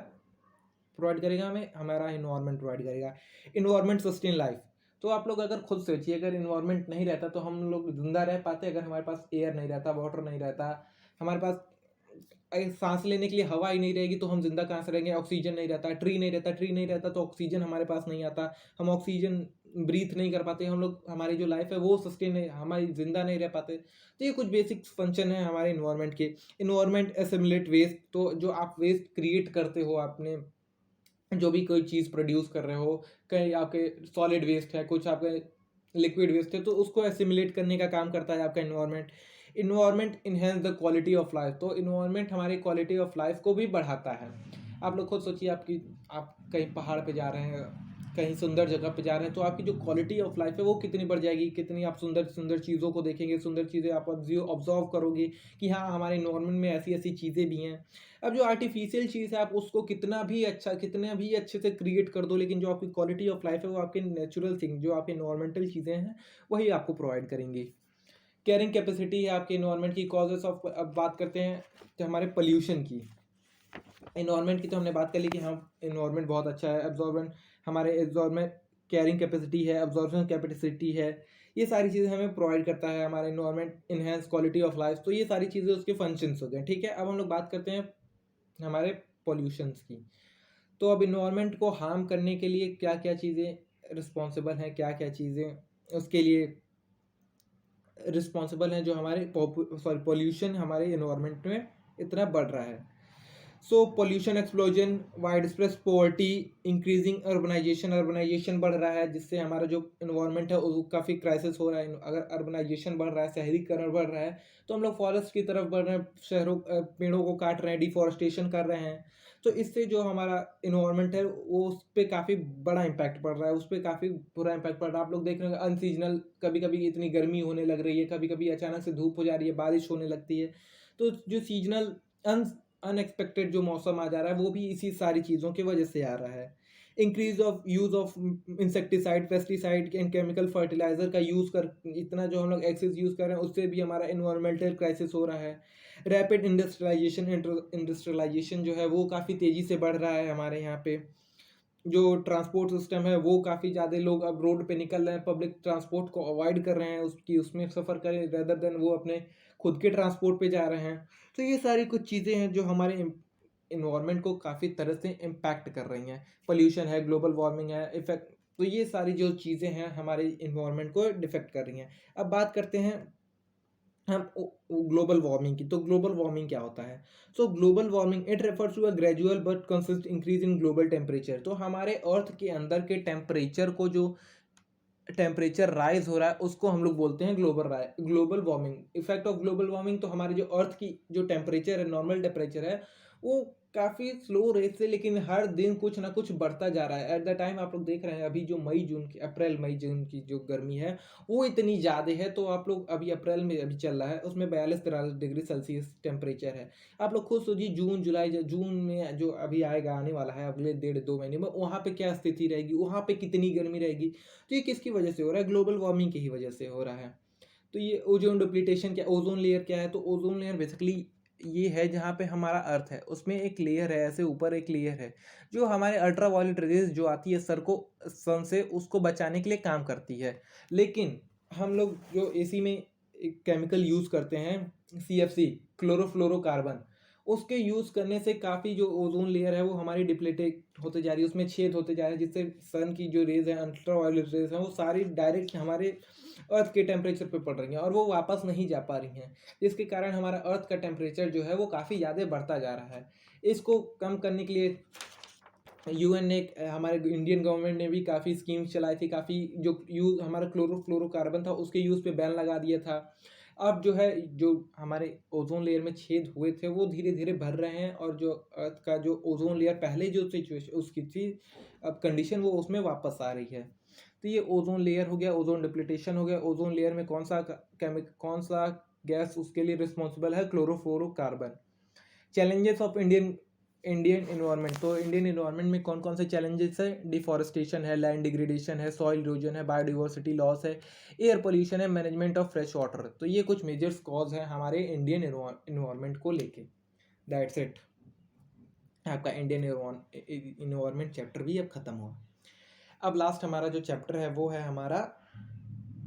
प्रोवाइड करेगा? हमें हमारा इन्वायरमेंट प्रोवाइड करेगा। Environment sustain life. तो आप लोग अगर खुद सोचिए, अगर इन्वायरमेंट नहीं रहता तो हम लोग जिंदा रह पाते? अगर हमारे पास एयर नहीं रहता, वाटर नहीं रहता, हमारे पास सांस लेने के लिए हवा ही नहीं रहेगी, तो हम जिंदा कहाँ से रहेंगे? ऑक्सीजन नहीं रहता, ट्री नहीं रहता तो ऑक्सीजन हमारे पास नहीं आता, हम ऑक्सीजन ब्रीथ नहीं कर पाते, हम लोग, हमारी जो लाइफ है वो सस्टेन नहीं, हमारी जिंदा नहीं रह पाते। तो ये कुछ बेसिक फंक्शन है हमारे इन्वायरमेंट के। Environment assimilate waste. तो जो आप वेस्ट क्रिएट करते हो, आपने जो भी कोई चीज़ प्रोड्यूस कर रहे हो, कहीं आपके सॉलिड वेस्ट है, कुछ आपके लिक्विड वेस्ट है, तो उसको एसिमुलेट करने का काम करता है आपका environment. Environment enhance the quality of life. तो इन्वायरमेंट हमारी क्वालिटी ऑफ लाइफ को भी बढ़ाता है। आप लोग खुद सोचिए, आप कहीं पहाड़ पे जा रहे हैं, कहीं सुंदर जगह पे जा रहे हैं, तो आपकी जो क्वालिटी ऑफ लाइफ है वो कितनी बढ़ जाएगी, कितनी आप सुंदर सुंदर चीज़ों को देखेंगे, सुंदर चीज़ें आप ऑब्जर्व करोगे कि हाँ, हमारे इन्वायरमेंट में ऐसी ऐसी चीज़ें भी हैं। अब जो आर्टिफिशियल चीज़ है, आप उसको कितना भी अच्छे से क्रिएट कर दो, लेकिन जो आपकी क्वालिटी ऑफ लाइफ है वो आपके नेचुरल थिंग, जो आपके इन्वायरमेंटल चीज़ें हैं, वही आपको प्रोवाइड करेंगी। कैरिंग कैपेसिटी है आपके इन्वायरमेंट की। कॉजेस ऑफ, अब बात करते हैं तो हमारे पोल्यूशन की। इन्वायरमेंट की तो हमने बात कर ली कि हाँ, इन्वायरमेंट बहुत अच्छा है। एब्जॉर्बेंट, हमारे एब्जॉर्बेंट कैरिंग कैपेसिटी है, एब्जॉर्प्शन कैपेसिटी है, ये सारी चीज़ें हमें प्रोवाइड करता है हमारा environment. Enhance quality of life, तो ये सारी चीज़ें उसके फंक्शंस हो गए। ठीक है, अब हम लोग बात करते हैं हमारे पॉल्यूशंस की। तो अब इन्वायरमेंट को हार्म करने के लिए क्या क्या चीज़ें रिस्पॉन्सिबल हैं, क्या क्या चीज़ें उसके लिए रिस्पॉन्सिबल हैं, जो हमारे पॉल्यूशन हमारे इन्वायरमेंट में इतना बढ़ रहा है। So pollution explosion, widespread poverty, increasing urbanisation. Urbanisation बढ़ रहा है, जिससे हमारा जो इन्वायरमेंट है वो काफ़ी क्राइसिस हो रहा है। अगर अर्बनाइजेशन बढ़ रहा है, शहरीकरण बढ़ रहा है, तो हम लोग फॉरेस्ट की तरफ बढ़ रहे हैं, पेड़ों को काट रहे हैं, डिफॉरेस्टेशन कर रहे हैं। तो इससे जो हमारा इन्वायरमेंट है वो, उस पर काफ़ी बड़ा इम्पैक्ट पड़ रहा है, उस पर काफ़ी बुरा इम्पैक्ट पड़ रहा है। आप लोग देख रहे होंगे अनसीजनल, कभी कभी इतनी गर्मी होने लग रही है, कभी कभी अचानक से धूप हो जा रही है, बारिश होने लगती है। तो जो सीजनल अनएक्सपेक्टेड जो मौसम आ जा रहा है, वो भी इसी सारी चीज़ों की वजह से आ रहा है। Increase of use of insecticide, pesticide and chemical fertiliser का यूज़ कर, इतना जो हम लोग एक्सेस यूज़ कर रहे हैं, उससे भी हमारा इन्वायरमेंटल क्राइसिस हो रहा है। रैपिड इंडस्ट्रियलाइजेशन जो है वो काफ़ी तेज़ी से बढ़ रहा है हमारे यहाँ पे। जो ट्रांसपोर्ट सिस्टम है वो काफ़ी ज़्यादा, लोग अब रोड पे निकल रहे हैं, पब्लिक ट्रांसपोर्ट को अवॉइड कर रहे हैं, उसमें सफ़र करें रेदर देन वो अपने खुद के ट्रांसपोर्ट पे जा रहे हैं। तो ये सारी कुछ चीज़ें हैं जो हमारे इन्वायरमेंट को काफ़ी तरह से इम्पैक्ट कर रही हैं। पोल्यूशन है, ग्लोबल वार्मिंग है, इफेक्ट, तो ये सारी जो चीज़ें हैं हमारे इन्वायरमेंट को डिफेक्ट कर रही हैं। अब बात करते हैं हम ग्लोबल वार्मिंग की। तो ग्लोबल वार्मिंग क्या होता है? So global warming it refers to a gradual but consist increase in global temperature. तो हमारे अर्थ के अंदर के टेम्परेचर को, जो टेम्परेचर राइज हो रहा है, उसको हम लोग बोलते हैं global warming. Effect of global warming, तो हमारे जो अर्थ की जो टेम्परेचर है, नॉर्मल टेम्परेचर है, वो काफ़ी स्लो रेट से, लेकिन हर दिन कुछ ना कुछ बढ़ता जा रहा है। एट द टाइम आप लोग देख रहे हैं अभी जो मई जून की, अप्रैल मई जून की जो गर्मी है वो इतनी ज़्यादा है। तो आप लोग अभी अप्रैल में अभी चल रहा है, उसमें 42-43 डिग्री सेल्सियस टेम्परेचर है। आप लोग खुद सोचिए जून जुलाई, जून में जो अभी आएगा, आने वाला है अगले 1.5-2 महीने में, वहाँ पे क्या स्थिति रहेगी, वहाँ पे कितनी गर्मी रहेगी। तो ये किसकी वजह से हो रहा है? ग्लोबल वार्मिंग की ही वजह से हो रहा है। तो ये ओजोन डिप्लीटेशन क्या, ओजोन लेयर क्या है? तो ओजोन लेयर बेसिकली ये है जहाँ पे हमारा अर्थ है उसमें एक लेयर है, ऐसे ऊपर एक लेयर है जो हमारे अल्ट्रा वायलेट रेज जो आती है सन से, उसको बचाने के लिए काम करती है। लेकिन हम लोग जो एसी में एक केमिकल यूज़ करते हैं, CFC, क्लोरोफ्लोरोकार्बन, उसके यूज़ करने से काफ़ी जो ओजोन लेयर है वो हमारी डिप्लीटेड होते जा रही है, उसमें छेद होते जा रहे हैं, जिससे सन की जो रेज है, अल्ट्रा वायलेट रेज है, वो सारी डायरेक्ट हमारे अर्थ के टेम्परेचर पे पड़ रही हैं और वो वापस नहीं जा पा रही हैं, जिसके कारण हमारा अर्थ का टेम्परेचर जो है वो काफ़ी ज़्यादा बढ़ता जा रहा है। इसको कम करने के लिए UN ने, हमारे इंडियन गवर्नमेंट ने भी काफ़ी स्कीम्स चलाई थी, काफ़ी जो यूज़ हमारा क्लोरोफ्लोरोकार्बन था उसके यूज़ पे बैन लगा दिया था। अब जो है जो हमारे ओजोन लेयर में छेद हुए थे वो धीरे धीरे भर रहे हैं, और जो अर्थ का जो ओजोन लेयर पहले जो सिचुएशन उसकी थी, अब कंडीशन वो उसमें वापस आ रही है। तो ये ओजोन लेयर हो गया, ओजोन डिप्लीटेशन हो गया। ओजोन लेयर में कौन सा गैस उसके लिए रिस्पॉन्सिबल है? Chlorofluorocarbon. Challenges of Indian Indian environment, तो इंडियन इन्वायरमेंट में कौन कौन से चैलेंजेस है? डिफॉरेस्टेशन है, लैंड डिग्रेडेशन है, सॉइल इरोजन है, बायोडिवर्सिटी लॉस है, एयर पोल्यूशन है, मैनेजमेंट ऑफ फ्रेश वाटर। तो ये कुछ मेजर्स कॉज हैं हमारे इंडियन इन्वायरमेंट को लेके। दैट्स इट, आपका इंडियन इन्वायरमेंट चैप्टर भी अब खत्म हुआ। अब लास्ट हमारा जो चैप्टर है वो है हमारा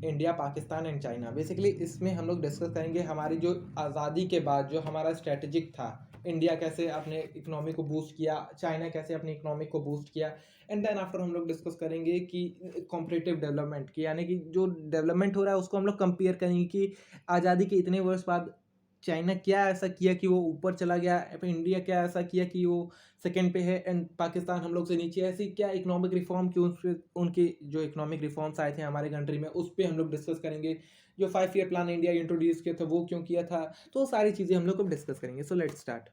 India, Pakistan and China. Basically इसमें हम लोग डिस्कस करेंगे हमारी जो आज़ादी के बाद जो हमारा स्ट्रेटेजिक था, इंडिया कैसे अपने इकोनॉमी को बूस्ट किया, चाइना कैसे अपनी इकोनॉमी को बूस्ट किया, एंड देन आफ्टर हम लोग डिस्कस करेंगे कि कॉम्परेटिव डेवलपमेंट की, यानी कि जो डेवलपमेंट हो रहा है उसको हम लोग कंपेयर करेंगे कि आज़ादी के इतने वर्ष बाद चाइना क्या ऐसा किया कि वो ऊपर चला गया, फिर इंडिया क्या ऐसा किया कि वो सेकंड पे है, एंड पाकिस्तान हम लोग से नीचे। ऐसी क्या इकोनॉमिक रिफॉर्म की, उनके जो इकोनॉमिक रिफॉर्म्स आए थे हमारे कंट्री में, उस पर हम लोग डिस्कस करेंगे। जो 5 ईयर प्लान इंडिया इंट्रोड्यूस किया था वो क्यों किया था, तो वो सारी चीज़ें हम लोग अब डिस्कस करेंगे। So let's start.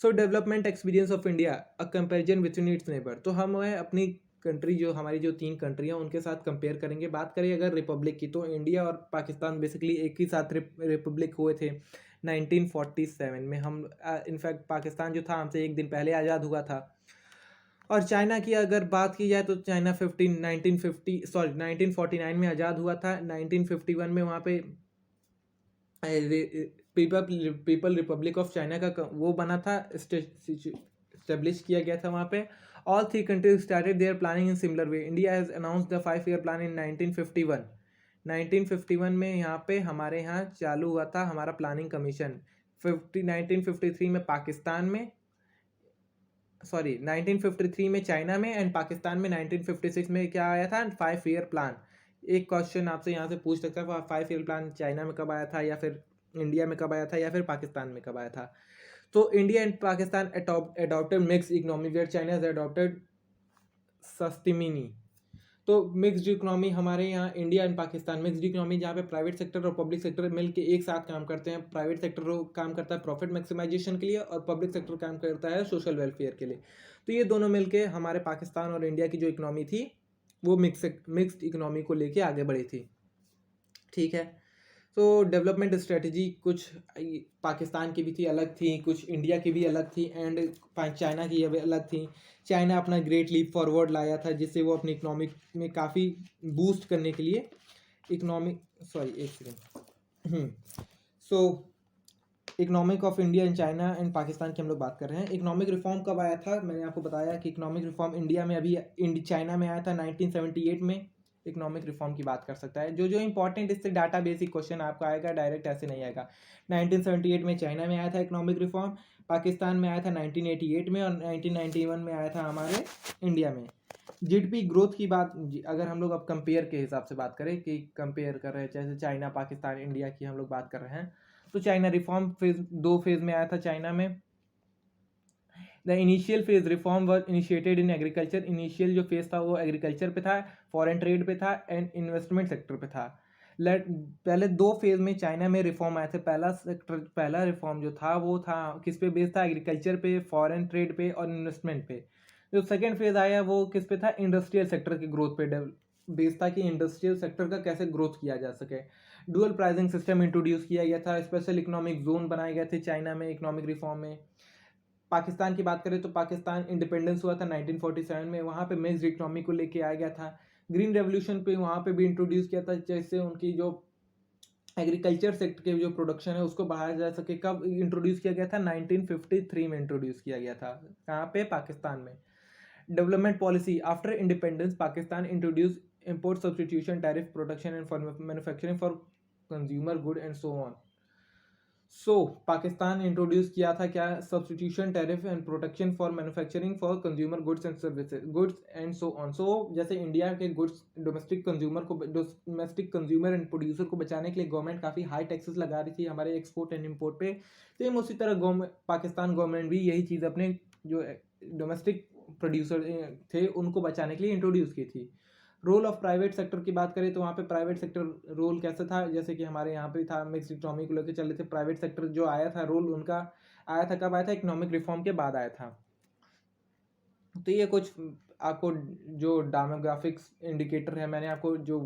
So development experience of India, a comparison between its neighbour. तो हम अपनी कंट्री, जो हमारी जो 3 कंट्री हैं उनके साथ कंपेयर करेंगे। बात करें अगर रिपब्लिक की, तो इंडिया और पाकिस्तान बेसिकली एक ही साथ रिपब्लिक हुए थे 1947 में। हम इनफैक्ट पाकिस्तान जो था हमसे एक दिन पहले आज़ाद हुआ था। और चाइना की अगर बात की जाए तो चाइना 1949 में आज़ाद हुआ था। 1951 में वहाँ पे पीपल रिपब्लिक ऑफ चाइना का वो बना था, स्टेब्लिश किया गया था वहाँ पे। All 3 countries started their planning in similar way. India has announced the 5 year plan in 1951। 1951 में यहाँ पे हमारे यहाँ चालू हुआ था हमारा प्लानिंग कमीशन। 1953 में पाकिस्तान में, सॉरी 1953 में चाइना में, एंड पाकिस्तान में 1956 में क्या आया था? 5 ईयर प्लान। एक क्वेश्चन आपसे यहाँ से पूछ सकता है, 5 ईयर प्लान चाइना में कब आया था, या फिर इंडिया में कब आया था, या फिर पाकिस्तान में कब आया था? तो India and Pakistan adopted mixed economy where China has adopted सस्तिमिनी। तो मिक्स्ड इकोनॉमी हमारे यहाँ India and Pakistan mixed economy, जहाँ पे प्राइवेट सेक्टर और पब्लिक सेक्टर मिल के एक साथ काम करते हैं। प्राइवेट सेक्टर काम करता है प्रॉफिट मैक्सिमाइजेशन के लिए, और पब्लिक सेक्टर काम करता है सोशल वेलफेयर के लिए। तो ये दोनों मिलके हमारे पाकिस्तान और इंडिया की जो इकोनॉमी थी वो मिक्स्ड इकोनॉमी को लेके आगे बढ़ी थी। ठीक है, तो डेवलपमेंट स्ट्रेटजी कुछ पाकिस्तान की भी थी, अलग थी, कुछ इंडिया की भी अलग थी, एंड चाइना की भी अलग थी। चाइना अपना ग्रेट लीप फॉरवर्ड लाया था, जिससे वो अपनी इकोनॉमिक में काफ़ी बूस्ट करने के लिए इकोनॉमिक, सॉरी एक second, so economic of India and China and Pakistan की हम लोग बात कर रहे हैं। इकोनॉमिक रिफॉर्म कब आया था? मैंने आपको बताया कि इकोनॉमिक रिफॉर्म इंडिया में अभी चाइना में आया था 1978 में। इकोनॉमिक रिफॉर्म की बात कर सकता है। जो इंपॉर्टेंट इससे डाटा बेसिक क्वेश्चन आपका आएगा, डायरेक्ट ऐसे नहीं आएगा। 1978 में चाइना में आया था इकोनॉमिक रिफॉर्म, पाकिस्तान में आया था 1988 में, और 1991 में आया था हमारे इंडिया में। जीडीपी ग्रोथ की बात अगर हम लोग अब कंपेयर के हिसाब से बात करें कि कंपेयर कर रहे हैं, जैसे चाइना पाकिस्तान इंडिया की हम लोग बात कर रहे हैं, तो चाइना रिफॉर्म फेज 2 फेज में आया था चाइना में। The initial phase reform was initiated in agriculture. Initial जो फेज था वो एग्रीकल्चर पे था, फॉरेन ट्रेड पे था, एंड इन्वेस्टमेंट सेक्टर पे था। पहले 2 फेज़ में चाइना में रिफॉर्म आए थे। पहला रिफॉर्म जो था वो था किस पे बेस्ड था? एग्रीकल्चर पे, फॉरेन ट्रेड पे और इन्वेस्टमेंट पे। जो सेकंड फेज़ आया वो किस पे था? इंडस्ट्रियल सेक्टर के ग्रोथ पे बेस्ड था कि इंडस्ट्रियल सेक्टर का कैसे ग्रोथ किया जा सके। डुअल प्राइसिंग सिस्टम इंट्रोड्यूस किया गया था, स्पेशल इकोनॉमिक जोन बनाए गए थे चाइना में इकोनॉमिक रिफॉर्म में। पाकिस्तान की बात करें तो पाकिस्तान इंडिपेंडेंस हुआ था 1947 में, वहाँ पे मिक्स्ड इकोनॉमी को लेके आया गया था। ग्रीन रेवोल्यूशन पे वहाँ पे भी इंट्रोड्यूस किया था, जैसे उनकी जो एग्रीकल्चर सेक्टर के जो प्रोडक्शन है उसको बढ़ाया जा सके। कब इंट्रोड्यूस किया गया था? 1953 में इंट्रोड्यूस किया गया था। कहाँ पे? पाकिस्तान में। Development policy after independence Pakistan introduce import substitution tariff protection and for manufacturing for consumer good and so on। So Pakistan introduce किया था क्या? Substitution tariff and protection for manufacturing for consumer goods and services goods and so on. So जैसे India के goods domestic consumer and producer को बचाने के लिए government काफ़ी हाई टैक्सेस लगा रही थी हमारे एक्सपोर्ट एंड इम्पोर्ट पे, सेम उसी तरह पाकिस्तान गवर्नमेंट भी यही चीज़ अपने जो डोमेस्टिक प्रोड्यूसर थे उनको बचाने के लिए इंट्रोड्यूस की थी। रोल ऑफ प्राइवेट सेक्टर की बात करें तो वहाँ पे प्राइवेट सेक्टर रोल कैसा था? जैसे कि हमारे यहाँ पे था मिक्स इकोनॉमी को लेकर चल रहे थे। प्राइवेट सेक्टर जो आया था रोल उनका आया था, कब आया था? इकोनॉमिक रिफॉर्म के बाद आया था। तो ये कुछ आपको जो डेमोग्राफिक्स इंडिकेटर है, मैंने आपको जो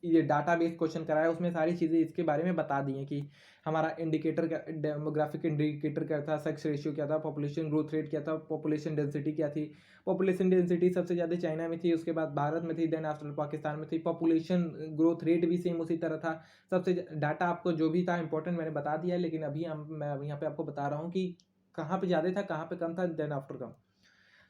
ये डाटा बेस्ड क्वेश्चन कराया उसमें सारी चीज़ें इसके बारे में बता दी हैं कि हमारा इंडिकेटर क्या, डेमोग्राफिक इंडिकेटर क्या था, सेक्स रेशियो क्या था, पॉपुलेशन ग्रोथ रेट क्या था, पॉपुलेशन डेंसिटी क्या थी। पॉपुलेशन डेंसिटी सबसे ज़्यादा चाइना में थी, उसके बाद भारत में थी, देन आफ्टर पाकिस्तान में थी। पॉपुलेशन ग्रोथ रेट भी सेम उसी तरह था। सबसे डाटा आपको जो भी था इंपॉर्टेंट मैंने बता दिया है, लेकिन मैं यहाँ पे आपको बता रहा हूँ कि कहाँ पे ज़्यादा था, कहाँ पे कम था, देन आफ्टर कम।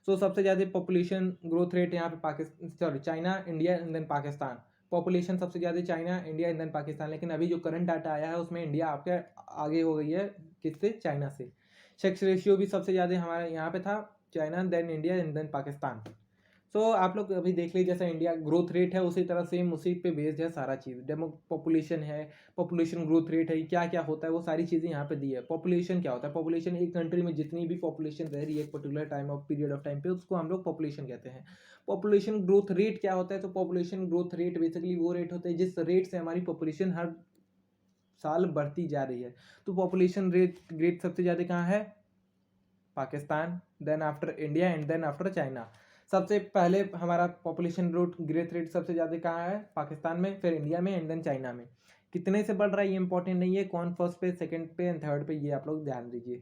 सो सबसे ज़्यादा पॉपुलेशन ग्रोथ रेट यहाँ पे China, India and then Pakistan. Population सबसे ज़्यादा China, India and then Pakistan, लेकिन अभी जो करंट डाटा आया है उसमें इंडिया आपके आगे हो गई है किससे? चाइना से। सेक्स रेशियो भी सबसे ज़्यादा हमारे यहाँ पे था, China then India and then Pakistan. So आप लोग अभी देख लीजिए, जैसा इंडिया ग्रोथ रेट है उसी तरह सेम उसी पे बेस्ड है सारा चीज़। डेमो पॉपुलेशन है, पॉपुलेशन ग्रोथ रेट है, क्या क्या होता है वो सारी चीज़ें यहाँ पे दी है। पॉपुलेशन क्या होता है? पॉपुलेशन एक कंट्री में जितनी भी पॉपुलेशन रह रही है एक particular time of period of time पे उसको हम लोग पॉपुलेशन कहते हैं। पॉपुलेशन ग्रोथ रेट क्या होता है? तो पॉपुलेशन ग्रोथ रेट बेसिकली वो रेट होता है जिस रेट से हमारी पॉपुलेशन हर साल बढ़ती जा रही है। तो पॉपुलेशन रेट सबसे ज़्यादा कहाँ है? Pakistan, then after India and then after China. सबसे पहले हमारा पॉपुलेशन ग्रोथ रेट सबसे ज़्यादा कहाँ है? पाकिस्तान में, फिर इंडिया में एंड देन चाइना में। कितने से बढ़ रहा है ये इंपॉर्टेंट नहीं है, कौन फर्स्ट पे, सेकंड पे एंड थर्ड पे, ये आप लोग ध्यान दीजिए।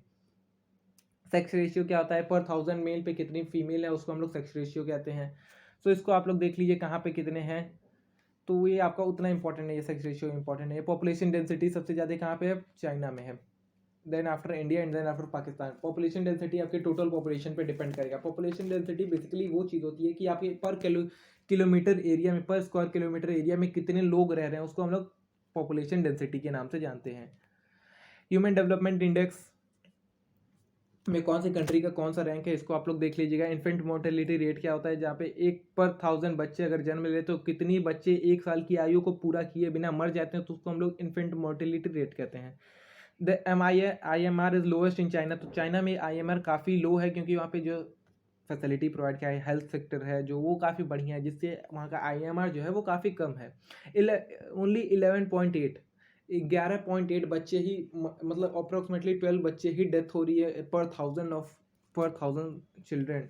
सेक्स रेशियो क्या होता है? पर 1000 मेल पे कितनी फीमेल है उसको हम लोग सेक्स रेशियो कहते हैं। सो इसको आप लोग देख लीजिए कहाँ पे कितने हैं, तो ये आपका उतना इंपॉर्टेंट नहीं है, सेक्स रेशियो इंपॉर्टेंट नहीं है। पॉपुलेशन डेंसिटी सबसे ज़्यादा कहाँ पे है? चाइना में है, then after India and then after Pakistan. Population density आपके टोटल पॉपुलेशन पे डिपेंड करेगा। पॉपुलेशन डेंसिटी बेसिकली वो चीज़ होती है कि आपके पर किलोमीटर एरिया में, पर स्क्वायर किलोमीटर एरिया में कितने लोग रह रहे हैं उसको हम लोग पॉपुलेशन डेंसिटी के नाम से जानते हैं। ह्यूमन डेवलपमेंट इंडेक्स में कौन सी कंट्री का कौन सा रैंक है इसको आप लोग देख लीजिएगा। इन्फेंट मोर्टेलिटी रेट क्या होता है? जहाँ पे 1 पर 1000 बच्चे अगर जन्म ले तो कितनी बच्चे 1 साल की आयु को पूरा किए बिना मर जाते हैं, तो उसको हम लोग इन्फेंट मोर्टेलिटी रेट कहते हैं। The IMR is lowest in China. तो चाइना में IMR काफ़ी लो है क्योंकि वहाँ पे जो फैसिलिटी प्रोवाइड किया है, हेल्थ सेक्टर है जो वो काफ़ी बढ़िया है, जिससे वहाँ का IMR जो है वो काफ़ी कम है। ओनली 11.8 बच्चे ही, मतलब अप्रोक्सीमेटली 12 बच्चे ही डेथ हो रही है पर 1000 children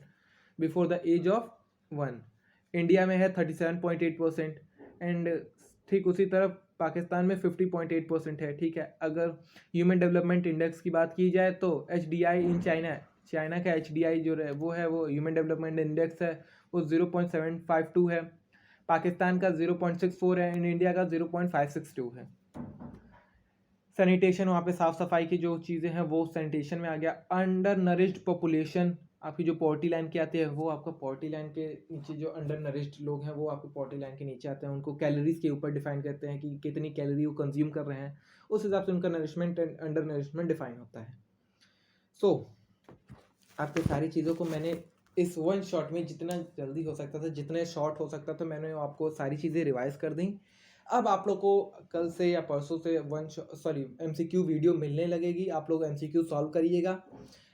before the age of 1। India में है 37.8% एंड ठीक उसी तरह पाकिस्तान में 50.8% है। ठीक है, अगर ह्यूमन डेवलपमेंट इंडेक्स की बात की जाए तो HDI इन चाइना का HDI जो है वो ह्यूमन डेवलपमेंट इंडेक्स है वो 0.752 है। पाकिस्तान का 0.64 है एंड इंडिया का 0.562 है। सैनिटेशन, वहाँ पे साफ़ सफाई की जो चीज़ें हैं वो सैनिटेशन में आ गया। अंडर नरिश्ड पॉपुलेशन, आपकी जो पॉवर्टी लाइन के आते हैं वो आपका पॉवर्टी लाइन के नीचे, जो अंडर नरिश्ड लोग हैं वो आपके पॉवर्टी लाइन के नीचे आते हैं। उनको कैलोरीज के ऊपर डिफाइन करते हैं कि कितनी कैलोरी वो कंज्यूम कर रहे हैं, उस हिसाब से उनका nourishment and under nourishment define होता है। सो आपके सारी चीज़ों को मैंने इस वन शॉट में जितना जल्दी हो सकता था, जितने शॉर्ट हो सकता था, मैंने आपको सारी चीज़ें रिवाइज कर दी। अब आप लोग को कल से या परसों से MCQ वीडियो मिलने लगेगी, आप लोग MCQ सॉल्व करिएगा।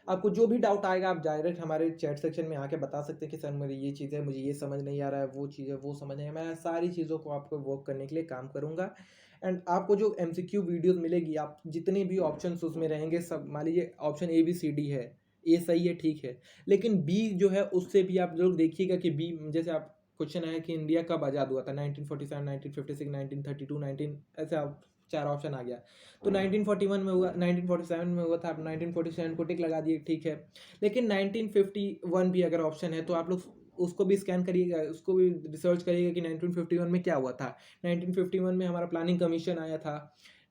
आपको जो भी डाउट आएगा आप डायरेक्ट हमारे चैट सेक्शन में आके बता सकते हैं कि सर मेरी ये चीज़ है, मुझे ये समझ नहीं आ रहा है, वो चीज़ है, वो समझ नहीं, मैं सारी चीज़ों को आपको वर्क करने के लिए काम करूँगा। एंड आपको जो एमसीक्यू वीडियोस मिलेगी, आप जितने भी ऑप्शंस उसमें रहेंगे सब, मान लीजिए option A B C D है, ए सही है ठीक है, लेकिन बी जो है उससे भी आप लोग देखिएगा कि बी, जैसे आप क्वेश्चन है कि इंडिया कब आज़ाद हुआ था, 1947, 1956, 1932, 19, ऐसे आप चार ऑप्शन आ गया। तो 1941 में हुआ, 1947 में हुआ था, आप 1947 को टिक लगा दिए, ठीक है। लेकिन 1951 भी अगर ऑप्शन है तो आप लोग उसको भी स्कैन करिएगा, उसको भी रिसर्च करिएगा कि 1951 में क्या हुआ था। 1951 में हमारा प्लानिंग कमीशन आया था।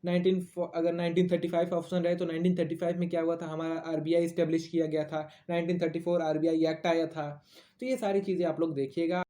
अगर 1935 ऑप्शन रहे तो 1935 में क्या हुआ था, हमारा आरबीआई इस्टेब्लिश किया गया था। 1934 आरबीआई एक्ट आया था। तो ये सारी चीज़ें आप लोग देखिएगा।